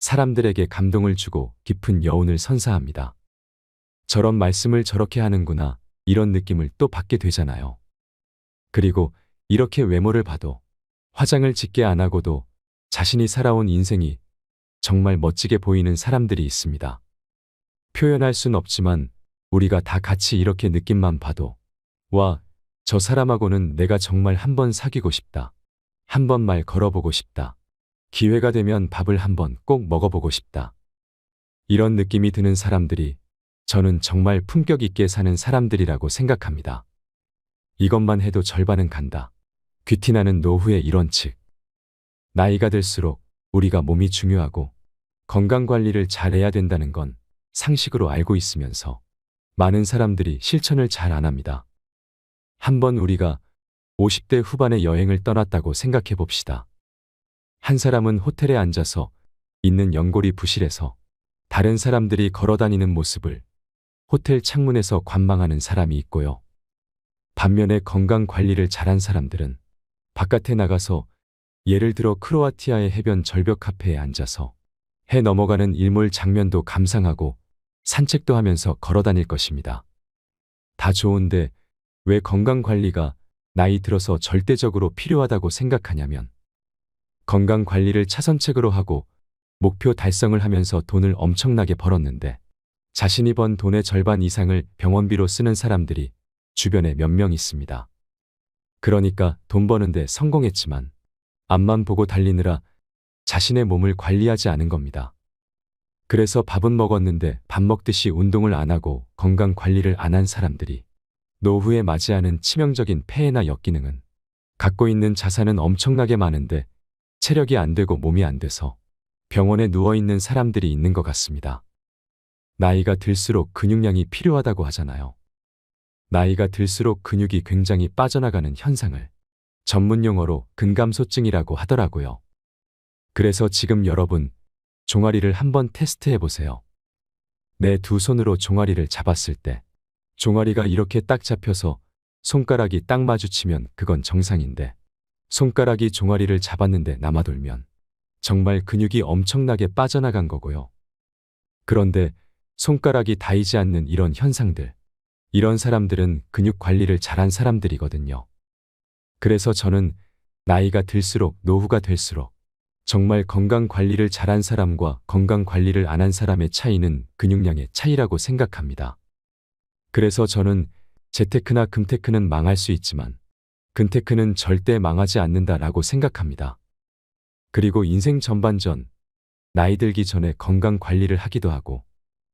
사람들에게 감동을 주고 깊은 여운을 선사합니다. 저런 말씀을 저렇게 하는구나 이런 느낌을 또 받게 되잖아요. 그리고 이렇게 외모를 봐도 화장을 짙게 안 하고도 자신이 살아온 인생이 정말 멋지게 보이는 사람들이 있습니다. 표현할 순 없지만 우리가 다 같이 이렇게 느낌만 봐도 와, 저 사람하고는 내가 정말 한번 사귀고 싶다. 한번 말 걸어보고 싶다. 기회가 되면 밥을 한번 꼭 먹어보고 싶다. 이런 느낌이 드는 사람들이 저는 정말 품격 있게 사는 사람들이라고 생각합니다. 이것만 해도 절반은 간다. 귀티나는 노후의 이런 측. 나이가 들수록 우리가 몸이 중요하고 건강관리를 잘해야 된다는 건 상식으로 알고 있으면서 많은 사람들이 실천을 잘 안 합니다. 한번 우리가 50대 후반에 여행을 떠났다고 생각해 봅시다. 한 사람은 호텔에 앉아서 있는 연골이 부실해서 다른 사람들이 걸어다니는 모습을 호텔 창문에서 관망하는 사람이 있고요. 반면에 건강 관리를 잘한 사람들은 바깥에 나가서 예를 들어 크로아티아의 해변 절벽 카페에 앉아서 해 넘어가는 일몰 장면도 감상하고 산책도 하면서 걸어다닐 것입니다. 다 좋은데 왜 건강관리가 나이 들어서 절대적으로 필요하다고 생각하냐면 건강관리를 차선책으로 하고 목표 달성을 하면서 돈을 엄청나게 벌었는데 자신이 번 돈의 절반 이상을 병원비로 쓰는 사람들이 주변에 몇 명 있습니다. 그러니까 돈 버는데 성공했지만 앞만 보고 달리느라 자신의 몸을 관리하지 않은 겁니다. 그래서 밥은 먹었는데 밥 먹듯이 운동을 안 하고 건강 관리를 안 한 사람들이 노후에 맞이하는 치명적인 폐해나 역기능은 갖고 있는 자산은 엄청나게 많은데 체력이 안 되고 몸이 안 돼서 병원에 누워있는 사람들이 있는 것 같습니다. 나이가 들수록 근육량이 필요하다고 하잖아요. 나이가 들수록 근육이 굉장히 빠져나가는 현상을 전문 용어로 근감소증이라고 하더라고요. 그래서 지금 여러분 종아리를 한번 테스트해 보세요. 내 두 손으로 종아리를 잡았을 때 종아리가 이렇게 딱 잡혀서 손가락이 딱 마주치면 그건 정상인데 손가락이 종아리를 잡았는데 남아돌면 정말 근육이 엄청나게 빠져나간 거고요. 그런데 손가락이 닿이지 않는 이런 현상들, 이런 사람들은 근육 관리를 잘한 사람들이거든요. 그래서 저는 나이가 들수록 노후가 될수록 정말 건강 관리를 잘한 사람과 건강 관리를 안 한 사람의 차이는 근육량의 차이라고 생각합니다. 그래서 저는 재테크나 금테크는 망할 수 있지만 근테크는 절대 망하지 않는다라고 생각합니다. 그리고 인생 전반전, 나이 들기 전에 건강 관리를 하기도 하고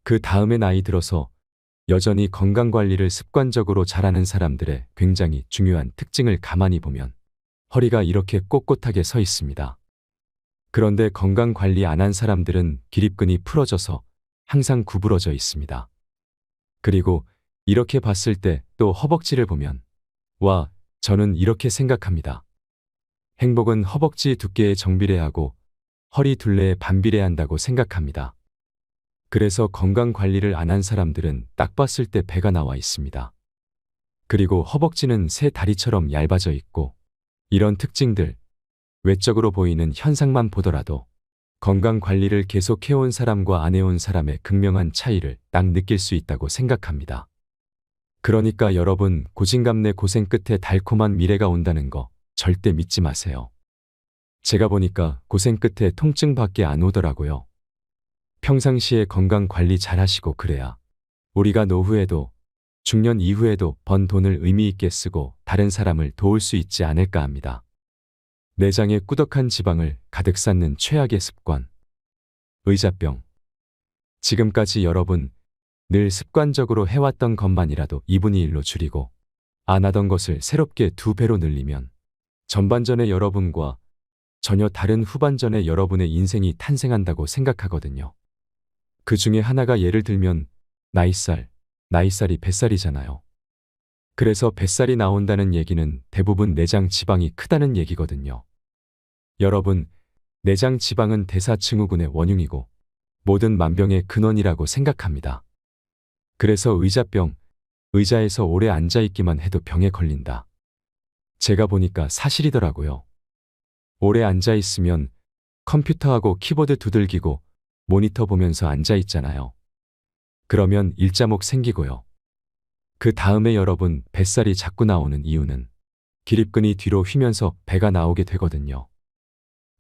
그 다음에 나이 들어서 여전히 건강 관리를 습관적으로 잘하는 사람들의 굉장히 중요한 특징을 가만히 보면 허리가 이렇게 꼿꼿하게 서 있습니다. 그런데 건강 관리 안 한 사람들은 기립근이 풀어져서 항상 구부러져 있습니다. 그리고 이렇게 봤을 때 또 허벅지를 보면 와, 저는 이렇게 생각합니다. 행복은 허벅지 두께에 정비례하고 허리 둘레에 반비례한다고 생각합니다. 그래서 건강 관리를 안 한 사람들은 딱 봤을 때 배가 나와 있습니다. 그리고 허벅지는 새 다리처럼 얇아져 있고 이런 특징들, 외적으로 보이는 현상만 보더라도 건강 관리를 계속 해온 사람과 안 해온 사람의 극명한 차이를 딱 느낄 수 있다고 생각합니다. 그러니까 여러분, 고진감래 고생 끝에 달콤한 미래가 온다는 거 절대 믿지 마세요. 제가 보니까 고생 끝에 통증밖에 안 오더라고요. 평상시에 건강 관리 잘 하시고 그래야 우리가 노후에도 중년 이후에도 번 돈을 의미 있게 쓰고 다른 사람을 도울 수 있지 않을까 합니다. 내장에 꾸덕한 지방을 가득 쌓는 최악의 습관. 의자병. 지금까지 여러분 늘 습관적으로 해왔던 것만이라도 2분의 1로 줄이고 안 하던 것을 새롭게 2배로 늘리면 전반전의 여러분과 전혀 다른 후반전의 여러분의 인생이 탄생한다고 생각하거든요. 그 중에 하나가 예를 들면 나이살이 뱃살이잖아요. 그래서 뱃살이 나온다는 얘기는 대부분 내장 지방이 크다는 얘기거든요. 여러분, 내장 지방은 대사증후군의 원흉이고 모든 만병의 근원이라고 생각합니다. 그래서 의자병, 의자에서 오래 앉아있기만 해도 병에 걸린다. 제가 보니까 사실이더라고요. 오래 앉아있으면 컴퓨터하고 키보드 두들기고 모니터 보면서 앉아있잖아요. 그러면 일자목 생기고요. 그 다음에 여러분 뱃살이 자꾸 나오는 이유는 기립근이 뒤로 휘면서 배가 나오게 되거든요.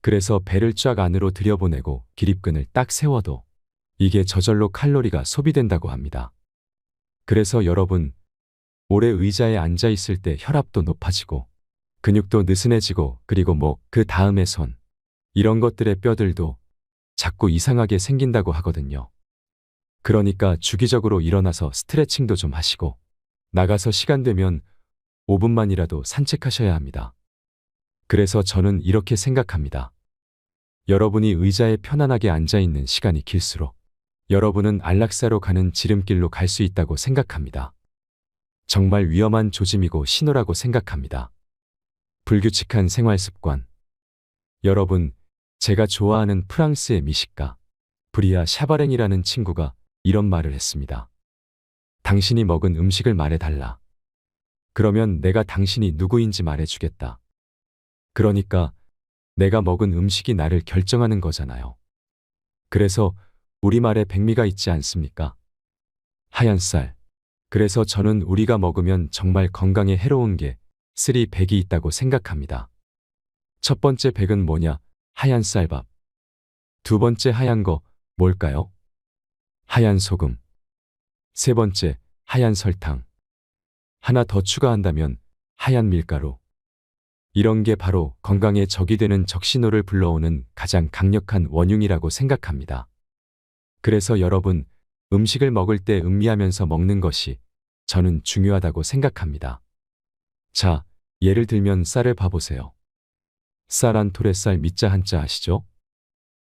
그래서 배를 쫙 안으로 들여보내고 기립근을 딱 세워도 이게 저절로 칼로리가 소비된다고 합니다. 그래서 여러분, 오래 의자에 앉아있을 때 혈압도 높아지고 근육도 느슨해지고 그리고 목, 그 다음에 손, 이런 것들의 뼈들도 자꾸 이상하게 생긴다고 하거든요. 그러니까 주기적으로 일어나서 스트레칭도 좀 하시고 나가서 시간 되면 5분만이라도 산책하셔야 합니다. 그래서 저는 이렇게 생각합니다. 여러분이 의자에 편안하게 앉아있는 시간이 길수록 여러분은 안락사로 가는 지름길로 갈 수 있다고 생각합니다. 정말 위험한 조짐이고 신호라고 생각합니다. 불규칙한 생활 습관. 여러분, 제가 좋아하는 프랑스의 미식가 브리아 샤바랭이라는 친구가 이런 말을 했습니다. 당신이 먹은 음식을 말해달라. 그러면 내가 당신이 누구인지 말해주겠다. 그러니까 내가 먹은 음식이 나를 결정하는 거잖아요. 그래서 우리말에 백미가 있지 않습니까? 하얀 쌀. 그래서 저는 우리가 먹으면 정말 건강에 해로운 게 100이 있다고 생각합니다. 첫 번째 100은 뭐냐? 하얀 쌀밥. 두 번째 하얀 거 뭘까요? 하얀 소금. 세 번째 하얀 설탕. 하나 더 추가한다면 하얀 밀가루. 이런 게 바로 건강에 적이 되는 적신호를 불러오는 가장 강력한 원흉이라고 생각합니다. 그래서 여러분, 음식을 먹을 때 음미하면서 먹는 것이 저는 중요하다고 생각합니다. 자, 예를 들면 쌀을 봐보세요. 쌀 한 톨에 쌀 밑자 한자 아시죠?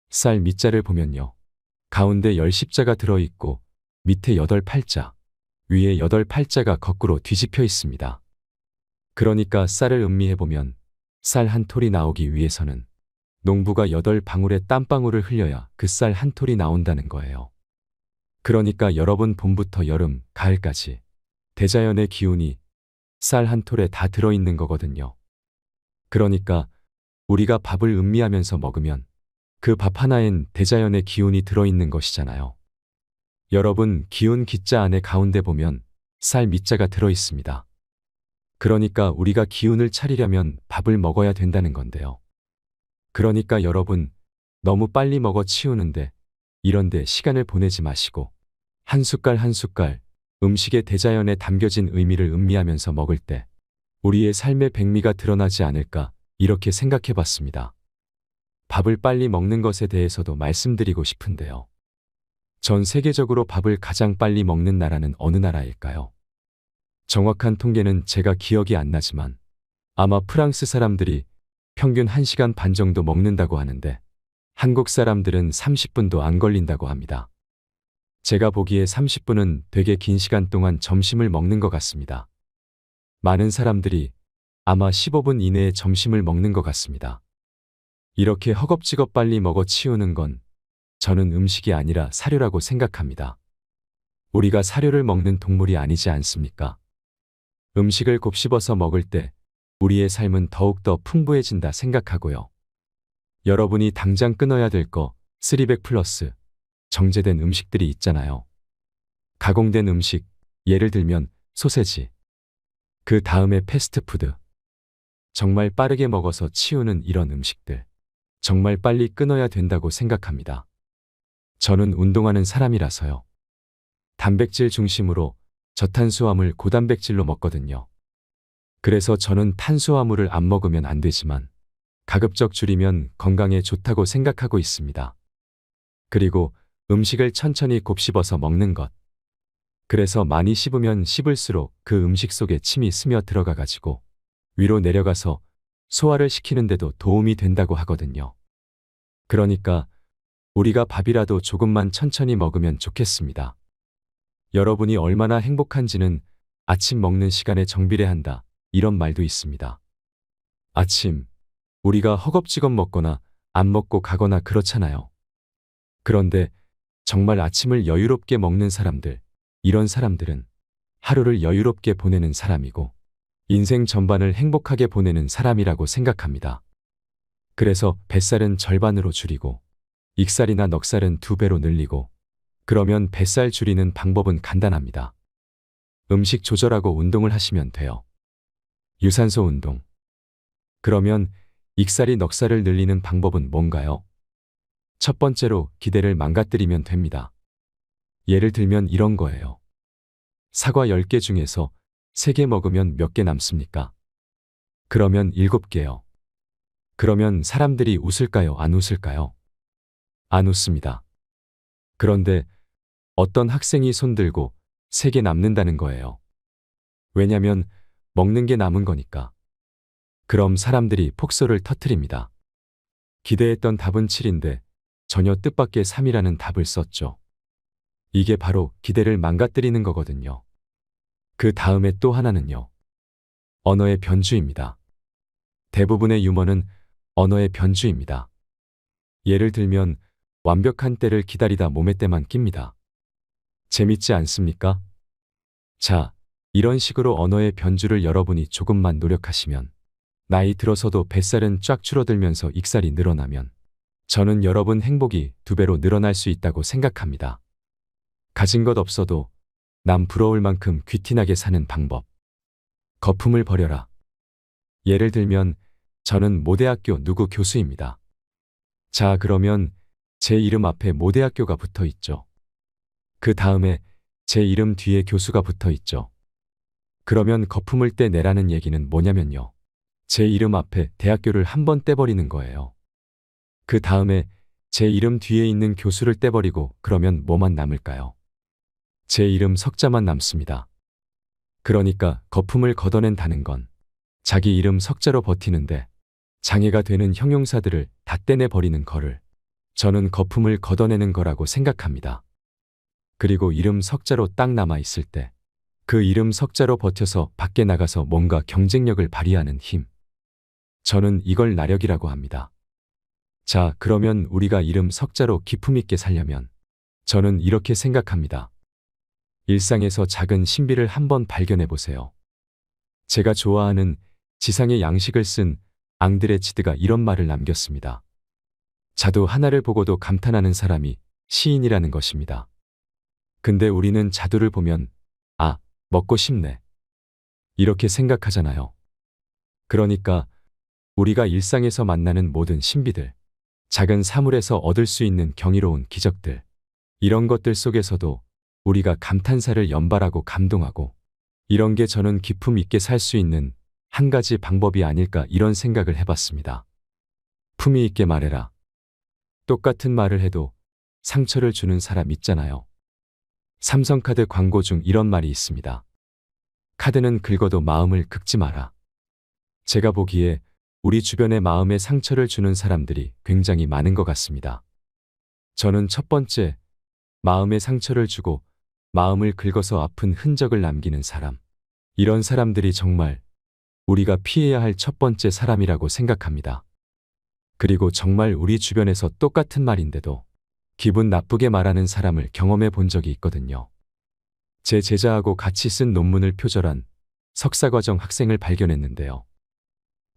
쌀 밑자를 보면요. 가운데 10십자가 들어있고 밑에 8팔자, 위에 8팔자가 거꾸로 뒤집혀 있습니다. 그러니까 쌀을 음미해보면 쌀 한 톨이 나오기 위해서는 농부가 8방울의 땀방울을 흘려야 그 쌀 한 톨이 나온다는 거예요. 그러니까 여러분 봄부터 여름, 가을까지 대자연의 기운이 쌀 한 톨에 다 들어있는 거거든요. 그러니까 우리가 밥을 음미하면서 먹으면 그 밥 하나엔 대자연의 기운이 들어있는 것이잖아요. 여러분, 기운 기자 안에 가운데 보면 쌀 밑자가 들어있습니다. 그러니까 우리가 기운을 차리려면 밥을 먹어야 된다는 건데요. 그러니까 여러분, 너무 빨리 먹어 치우는데 이런데 시간을 보내지 마시고 한 숟갈 한 숟갈 음식의 대자연에 담겨진 의미를 음미하면서 먹을 때 우리의 삶의 백미가 드러나지 않을까 이렇게 생각해 봤습니다. 밥을 빨리 먹는 것에 대해서도 말씀드리고 싶은데요. 전 세계적으로 밥을 가장 빨리 먹는 나라는 어느 나라일까요? 정확한 통계는 제가 기억이 안 나지만 아마 프랑스 사람들이 평균 1시간 반 정도 먹는다고 하는데 한국 사람들은 30분도 안 걸린다고 합니다. 제가 보기에 30분은 되게 긴 시간 동안 점심을 먹는 것 같습니다. 많은 사람들이 아마 15분 이내에 점심을 먹는 것 같습니다. 이렇게 허겁지겁 빨리 먹어 치우는 건 저는 음식이 아니라 사료라고 생각합니다. 우리가 사료를 먹는 동물이 아니지 않습니까? 음식을 곱씹어서 먹을 때 우리의 삶은 더욱더 풍부해진다 생각하고요. 여러분이 당장 끊어야 될 거 300 플러스 정제된 음식들이 있잖아요. 가공된 음식, 예를 들면 소세지. 그 다음에 패스트푸드. 정말 빠르게 먹어서 치우는 이런 음식들. 정말 빨리 끊어야 된다고 생각합니다. 저는 운동하는 사람이라서요. 단백질 중심으로 저탄수화물 고단백질로 먹거든요. 그래서 저는 탄수화물을 안 먹으면 안 되지만 가급적 줄이면 건강에 좋다고 생각하고 있습니다. 그리고 음식을 천천히 곱씹어서 먹는 것. 그래서 많이 씹으면 씹을수록 그 음식 속에 침이 스며 들어가 가지고 위로 내려가서 소화를 시키는데도 도움이 된다고 하거든요. 그러니까 우리가 밥이라도 조금만 천천히 먹으면 좋겠습니다. 여러분이 얼마나 행복한지는 아침 먹는 시간에 정비례한다. 이런 말도 있습니다. 아침, 우리가 허겁지겁 먹거나 안 먹고 가거나 그렇잖아요. 그런데 정말 아침을 여유롭게 먹는 사람들, 이런 사람들은 하루를 여유롭게 보내는 사람이고 인생 전반을 행복하게 보내는 사람이라고 생각합니다. 그래서 뱃살은 절반으로 줄이고 익살이나 넉살은 2배로 늘리고 그러면 뱃살 줄이는 방법은 간단합니다. 음식 조절하고 운동을 하시면 돼요. 유산소 운동. 그러면 익살이 넉살을 늘리는 방법은 뭔가요? 첫 번째로 기대를 망가뜨리면 됩니다. 예를 들면 이런 거예요. 사과 10개 중에서 3개 먹으면 몇 개 남습니까? 그러면 7개요. 그러면 사람들이 웃을까요? 안 웃을까요? 안 웃습니다. 그런데 어떤 학생이 손들고 3개 남는다는 거예요. 왜냐면 먹는 게 남은 거니까. 그럼 사람들이 폭소를 터뜨립니다. 기대했던 답은 7인데 전혀 뜻밖의 3이라는 답을 썼죠. 이게 바로 기대를 망가뜨리는 거거든요. 그 다음에 또 하나는요. 언어의 변주입니다. 대부분의 유머는 언어의 변주입니다. 예를 들면 완벽한 때를 기다리다 몸의 때만 낍니다. 재밌지 않습니까? 자, 이런 식으로 언어의 변주를 여러분이 조금만 노력하시면 나이 들어서도 뱃살은 쫙 줄어들면서 익살이 늘어나면 저는 여러분 행복이 2배로 늘어날 수 있다고 생각합니다. 가진 것 없어도 남 부러울 만큼 귀티나게 사는 방법. 거품을 버려라. 예를 들면 저는 모대학교 누구 교수입니다. 자, 그러면 제 이름 앞에 모대학교가 붙어 있죠. 그 다음에 제 이름 뒤에 교수가 붙어 있죠. 그러면 거품을 떼내라는 얘기는 뭐냐면요. 제 이름 앞에 대학교를 한번 떼버리는 거예요. 그 다음에 제 이름 뒤에 있는 교수를 떼버리고 그러면 뭐만 남을까요? 제 이름 석자만 남습니다. 그러니까 거품을 걷어낸다는 건 자기 이름 석자로 버티는데 장애가 되는 형용사들을 다 떼내버리는 거를 저는 거품을 걷어내는 거라고 생각합니다. 그리고 이름 석자로 딱 남아있을 때 그 이름 석자로 버텨서 밖에 나가서 뭔가 경쟁력을 발휘하는 힘. 저는 이걸 나력이라고 합니다. 자, 그러면 우리가 이름 석자로 기품 있게 살려면 저는 이렇게 생각합니다. 일상에서 작은 신비를 한번 발견해 보세요. 제가 좋아하는 지상의 양식을 쓴 앙드레치드가 이런 말을 남겼습니다. 자두 하나를 보고도 감탄하는 사람이 시인이라는 것입니다. 근데 우리는 자두를 보면 아, 먹고 싶네. 이렇게 생각하잖아요. 그러니까 우리가 일상에서 만나는 모든 신비들, 작은 사물에서 얻을 수 있는 경이로운 기적들, 이런 것들 속에서도 우리가 감탄사를 연발하고 감동하고 이런 게 저는 기품 있게 살 수 있는 한 가지 방법이 아닐까 이런 생각을 해봤습니다. 품위 있게 말해라. 똑같은 말을 해도 상처를 주는 사람 있잖아요. 삼성카드 광고 중 이런 말이 있습니다. 카드는 긁어도 마음을 긁지 마라. 제가 보기에 우리 주변에 마음에 상처를 주는 사람들이 굉장히 많은 것 같습니다. 저는 첫 번째, 마음에 상처를 주고 마음을 긁어서 아픈 흔적을 남기는 사람. 이런 사람들이 정말 우리가 피해야 할 첫 번째 사람이라고 생각합니다. 그리고 정말 우리 주변에서 똑같은 말인데도 기분 나쁘게 말하는 사람을 경험해 본 적이 있거든요. 제 제자하고 같이 쓴 논문을 표절한 석사과정 학생을 발견했는데요.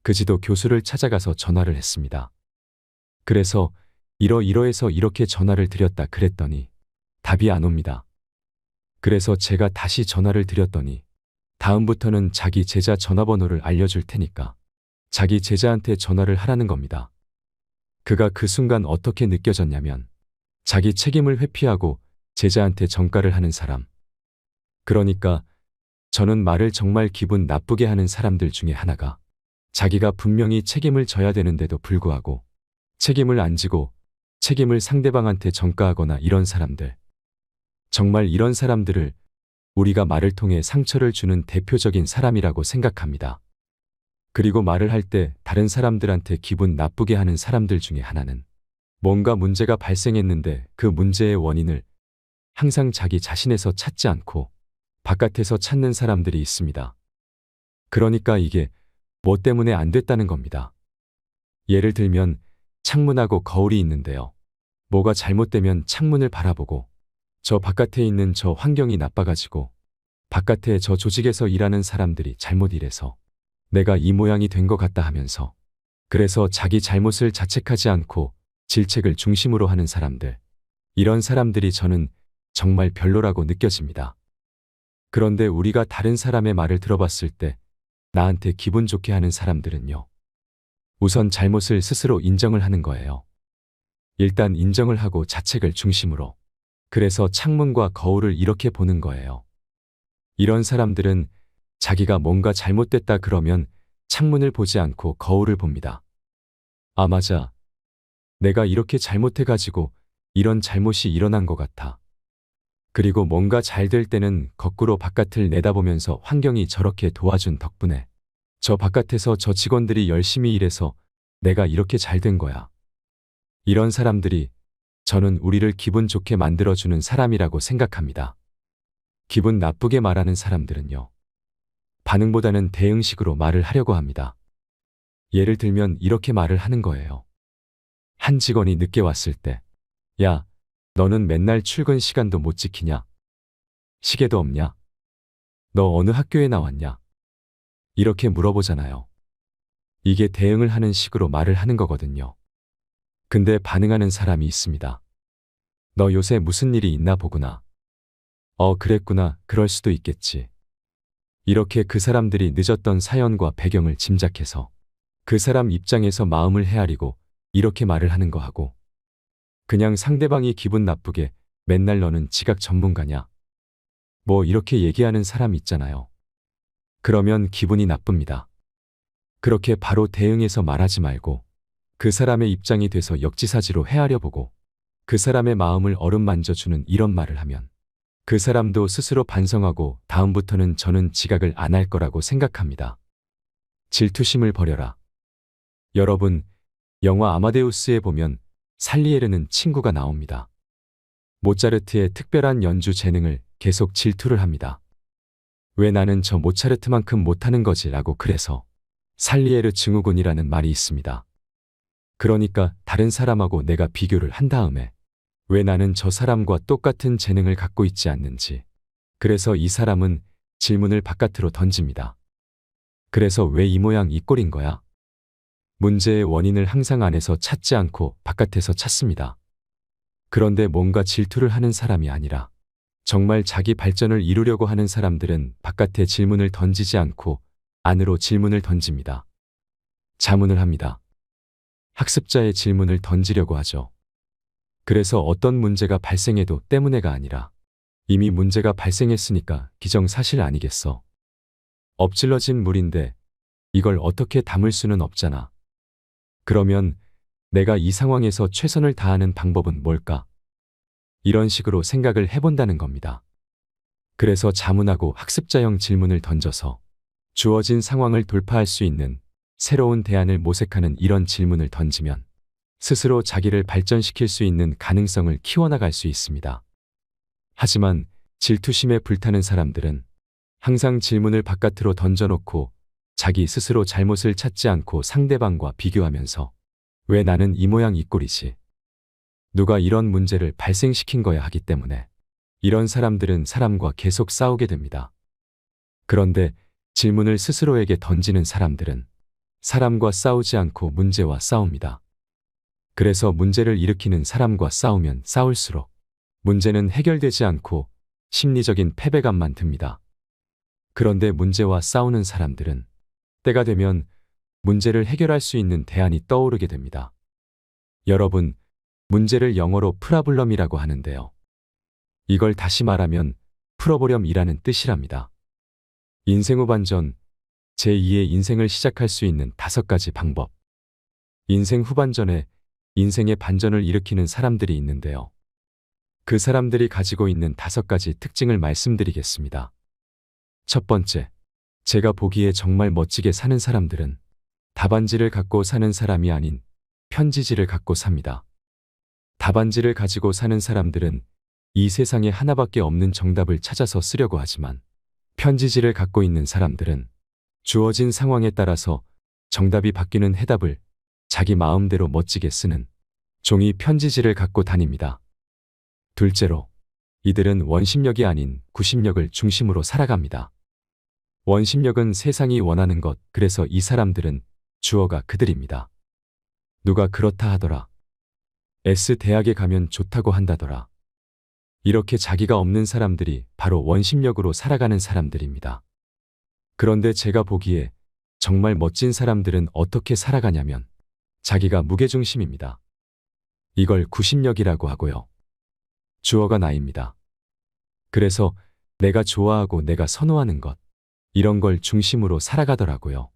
그 지도 교수를 찾아가서 전화를 했습니다. 그래서 이러이러해서 이렇게 전화를 드렸다 그랬더니 답이 안 옵니다. 그래서 제가 다시 전화를 드렸더니 다음부터는 자기 제자 전화번호를 알려줄 테니까 자기 제자한테 전화를 하라는 겁니다. 그가 그 순간 어떻게 느껴졌냐면 자기 책임을 회피하고 제자한테 전가를 하는 사람. 그러니까 저는 말을 정말 기분 나쁘게 하는 사람들 중에 하나가 자기가 분명히 책임을 져야 되는데도 불구하고 책임을 안 지고 책임을 상대방한테 전가하거나 이런 사람들. 정말 이런 사람들을 우리가 말을 통해 상처를 주는 대표적인 사람이라고 생각합니다. 그리고 말을 할 때 다른 사람들한테 기분 나쁘게 하는 사람들 중에 하나는 뭔가 문제가 발생했는데 그 문제의 원인을 항상 자기 자신에서 찾지 않고 바깥에서 찾는 사람들이 있습니다. 그러니까 이게 뭐 때문에 안 됐다는 겁니다. 예를 들면 창문하고 거울이 있는데요. 뭐가 잘못되면 창문을 바라보고 저 바깥에 있는 저 환경이 나빠가지고 바깥에 저 조직에서 일하는 사람들이 잘못 일해서 내가 이 모양이 된 것 같다 하면서 그래서 자기 잘못을 자책하지 않고 질책을 중심으로 하는 사람들. 이런 사람들이 저는 정말 별로라고 느껴집니다. 그런데 우리가 다른 사람의 말을 들어봤을 때 나한테 기분 좋게 하는 사람들은요. 우선 잘못을 스스로 인정을 하는 거예요. 일단 인정을 하고 자책을 중심으로. 그래서 창문과 거울을 이렇게 보는 거예요. 이런 사람들은 자기가 뭔가 잘못됐다 그러면 창문을 보지 않고 거울을 봅니다. 아, 맞아. 내가 이렇게 잘못해가지고 이런 잘못이 일어난 것 같아. 그리고 뭔가 잘 될 때는 거꾸로 바깥을 내다보면서 환경이 저렇게 도와준 덕분에 저 바깥에서 저 직원들이 열심히 일해서 내가 이렇게 잘 된 거야. 이런 사람들이 저는 우리를 기분 좋게 만들어주는 사람이라고 생각합니다. 기분 나쁘게 말하는 사람들은요. 반응보다는 대응식으로 말을 하려고 합니다. 예를 들면 이렇게 말을 하는 거예요. 한 직원이 늦게 왔을 때, 야, 너는 맨날 출근 시간도 못 지키냐? 시계도 없냐? 너 어느 학교에 나왔냐? 이렇게 물어보잖아요. 이게 대응을 하는 식으로 말을 하는 거거든요. 근데 반응하는 사람이 있습니다. 너 요새 무슨 일이 있나 보구나. 그랬구나. 그럴 수도 있겠지. 이렇게 그 사람들이 늦었던 사연과 배경을 짐작해서 그 사람 입장에서 마음을 헤아리고 이렇게 말을 하는 거 하고 그냥 상대방이 기분 나쁘게 맨날 너는 지각 전문가냐? 뭐 이렇게 얘기하는 사람 있잖아요. 그러면 기분이 나쁩니다. 그렇게 바로 대응해서 말하지 말고 그 사람의 입장이 돼서 역지사지로 헤아려보고 그 사람의 마음을 어루만져주는 이런 말을 하면 그 사람도 스스로 반성하고 다음부터는 저는 지각을 안 할 거라고 생각합니다. 질투심을 버려라. 여러분, 영화 아마데우스에 보면 살리에르는 친구가 나옵니다. 모차르트의 특별한 연주 재능을 계속 질투를 합니다. 왜 나는 저 모차르트만큼 못하는 거지 라고. 그래서 살리에르 증후군이라는 말이 있습니다. 그러니까 다른 사람하고 내가 비교를 한 다음에 왜 나는 저 사람과 똑같은 재능을 갖고 있지 않는지. 그래서 이 사람은 질문을 바깥으로 던집니다. 그래서 왜 이 모양 이 꼴인 거야? 문제의 원인을 항상 안에서 찾지 않고 바깥에서 찾습니다. 그런데 뭔가 질투를 하는 사람이 아니라 정말 자기 발전을 이루려고 하는 사람들은 바깥에 질문을 던지지 않고 안으로 질문을 던집니다. 자문을 합니다. 학습자의 질문을 던지려고 하죠. 그래서 어떤 문제가 발생해도 때문에가 아니라 이미 문제가 발생했으니까 기정사실 아니겠어. 엎질러진 물인데 이걸 어떻게 담을 수는 없잖아. 그러면 내가 이 상황에서 최선을 다하는 방법은 뭘까? 이런 식으로 생각을 해본다는 겁니다. 그래서 자문하고 학습자형 질문을 던져서 주어진 상황을 돌파할 수 있는 새로운 대안을 모색하는 이런 질문을 던지면 스스로 자기를 발전시킬 수 있는 가능성을 키워나갈 수 있습니다. 하지만 질투심에 불타는 사람들은 항상 질문을 바깥으로 던져놓고 자기 스스로 잘못을 찾지 않고 상대방과 비교하면서 왜 나는 이 모양 이 꼴이지? 누가 이런 문제를 발생시킨 거야 하기 때문에 이런 사람들은 사람과 계속 싸우게 됩니다. 그런데 질문을 스스로에게 던지는 사람들은 사람과 싸우지 않고 문제와 싸웁니다. 그래서 문제를 일으키는 사람과 싸우면 싸울수록 문제는 해결되지 않고 심리적인 패배감만 듭니다. 그런데 문제와 싸우는 사람들은 때가 되면 문제를 해결할 수 있는 대안이 떠오르게 됩니다. 여러분, 문제를 영어로 프라블럼이라고 하는데요. 이걸 다시 말하면 풀어보렴이라는 뜻이랍니다. 인생 후반전, 제2의 인생을 시작할 수 있는 5가지 방법. 인생 후반전에 인생의 반전을 일으키는 사람들이 있는데요. 그 사람들이 가지고 있는 5가지 특징을 말씀드리겠습니다. 첫 번째, 제가 보기에 정말 멋지게 사는 사람들은 답안지를 갖고 사는 사람이 아닌 편지지를 갖고 삽니다. 답안지를 가지고 사는 사람들은 이 세상에 하나밖에 없는 정답을 찾아서 쓰려고 하지만 편지지를 갖고 있는 사람들은 주어진 상황에 따라서 정답이 바뀌는 해답을 자기 마음대로 멋지게 쓰는 종이 편지지를 갖고 다닙니다. 둘째로, 이들은 원심력이 아닌 구심력을 중심으로 살아갑니다. 원심력은 세상이 원하는 것, 그래서 이 사람들은 주어가 그들입니다. 누가 그렇다 하더라. S대학에 가면 좋다고 한다더라. 이렇게 자기가 없는 사람들이 바로 원심력으로 살아가는 사람들입니다. 그런데 제가 보기에 정말 멋진 사람들은 어떻게 살아가냐면 자기가 무게중심입니다. 이걸 구심력이라고 하고요. 주어가 나입니다. 그래서 내가 좋아하고 내가 선호하는 것, 이런 걸 중심으로 살아가더라고요.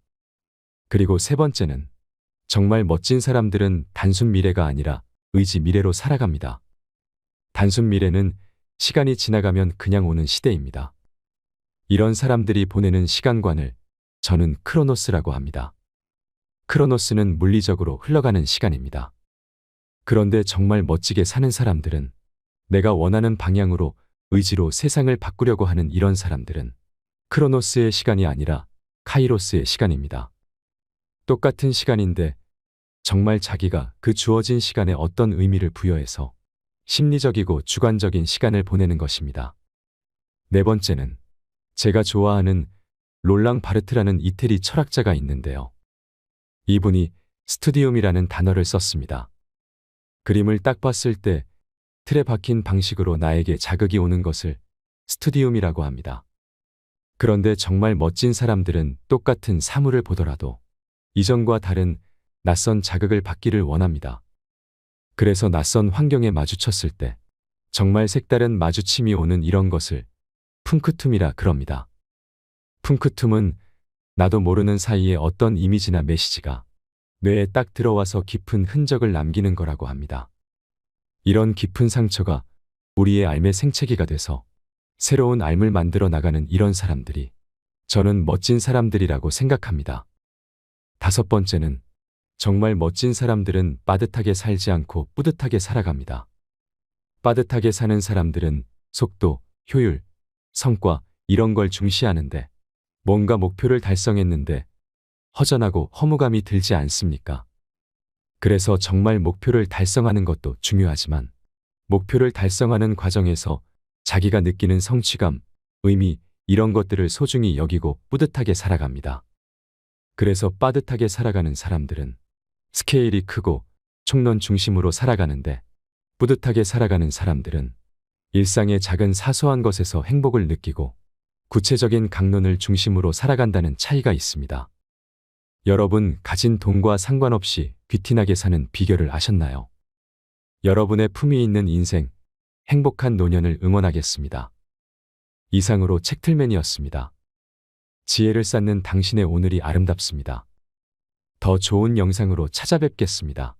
그리고 세 번째는 정말 멋진 사람들은 단순 미래가 아니라 의지 미래로 살아갑니다. 단순 미래는 시간이 지나가면 그냥 오는 시대입니다. 이런 사람들이 보내는 시간관을 저는 크로노스라고 합니다. 크로노스는 물리적으로 흘러가는 시간입니다. 그런데 정말 멋지게 사는 사람들은 내가 원하는 방향으로 의지로 세상을 바꾸려고 하는 이런 사람들은 크로노스의 시간이 아니라 카이로스의 시간입니다. 똑같은 시간인데 정말 자기가 그 주어진 시간에 어떤 의미를 부여해서 심리적이고 주관적인 시간을 보내는 것입니다. 네 번째는 제가 좋아하는 롤랑 바르트라는 이태리 철학자가 있는데요. 이분이 스튜디움이라는 단어를 썼습니다. 그림을 딱 봤을 때 틀에 박힌 방식으로 나에게 자극이 오는 것을 스튜디움이라고 합니다. 그런데 정말 멋진 사람들은 똑같은 사물을 보더라도 이전과 다른 낯선 자극을 받기를 원합니다. 그래서 낯선 환경에 마주쳤을 때 정말 색다른 마주침이 오는 이런 것을 쿵크툼이라 그럽니다. 쿵크툼은 나도 모르는 사이에 어떤 이미지나 메시지가 뇌에 딱 들어와서 깊은 흔적을 남기는 거라고 합니다. 이런 깊은 상처가 우리의 삶의 생채기가 돼서 새로운 삶을 만들어 나가는 이런 사람들이 저는 멋진 사람들이라고 생각합니다. 다섯 번째는 정말 멋진 사람들은 빠듯하게 살지 않고 뿌듯하게 살아갑니다. 빠듯하게 사는 사람들은 속도, 효율, 성과 이런 걸 중시하는데 뭔가 목표를 달성했는데 허전하고 허무감이 들지 않습니까? 그래서 정말 목표를 달성하는 것도 중요하지만 목표를 달성하는 과정에서 자기가 느끼는 성취감, 의미 이런 것들을 소중히 여기고 뿌듯하게 살아갑니다. 그래서 빠듯하게 살아가는 사람들은 스케일이 크고 총론 중심으로 살아가는데 뿌듯하게 살아가는 사람들은 일상의 작은 사소한 것에서 행복을 느끼고 구체적인 강론을 중심으로 살아간다는 차이가 있습니다. 여러분, 가진 돈과 상관없이 귀티나게 사는 비결을 아셨나요? 여러분의 품위 있는 인생, 행복한 노년을 응원하겠습니다. 이상으로 책틀맨이었습니다. 지혜를 쌓는 당신의 오늘이 아름답습니다. 더 좋은 영상으로 찾아뵙겠습니다.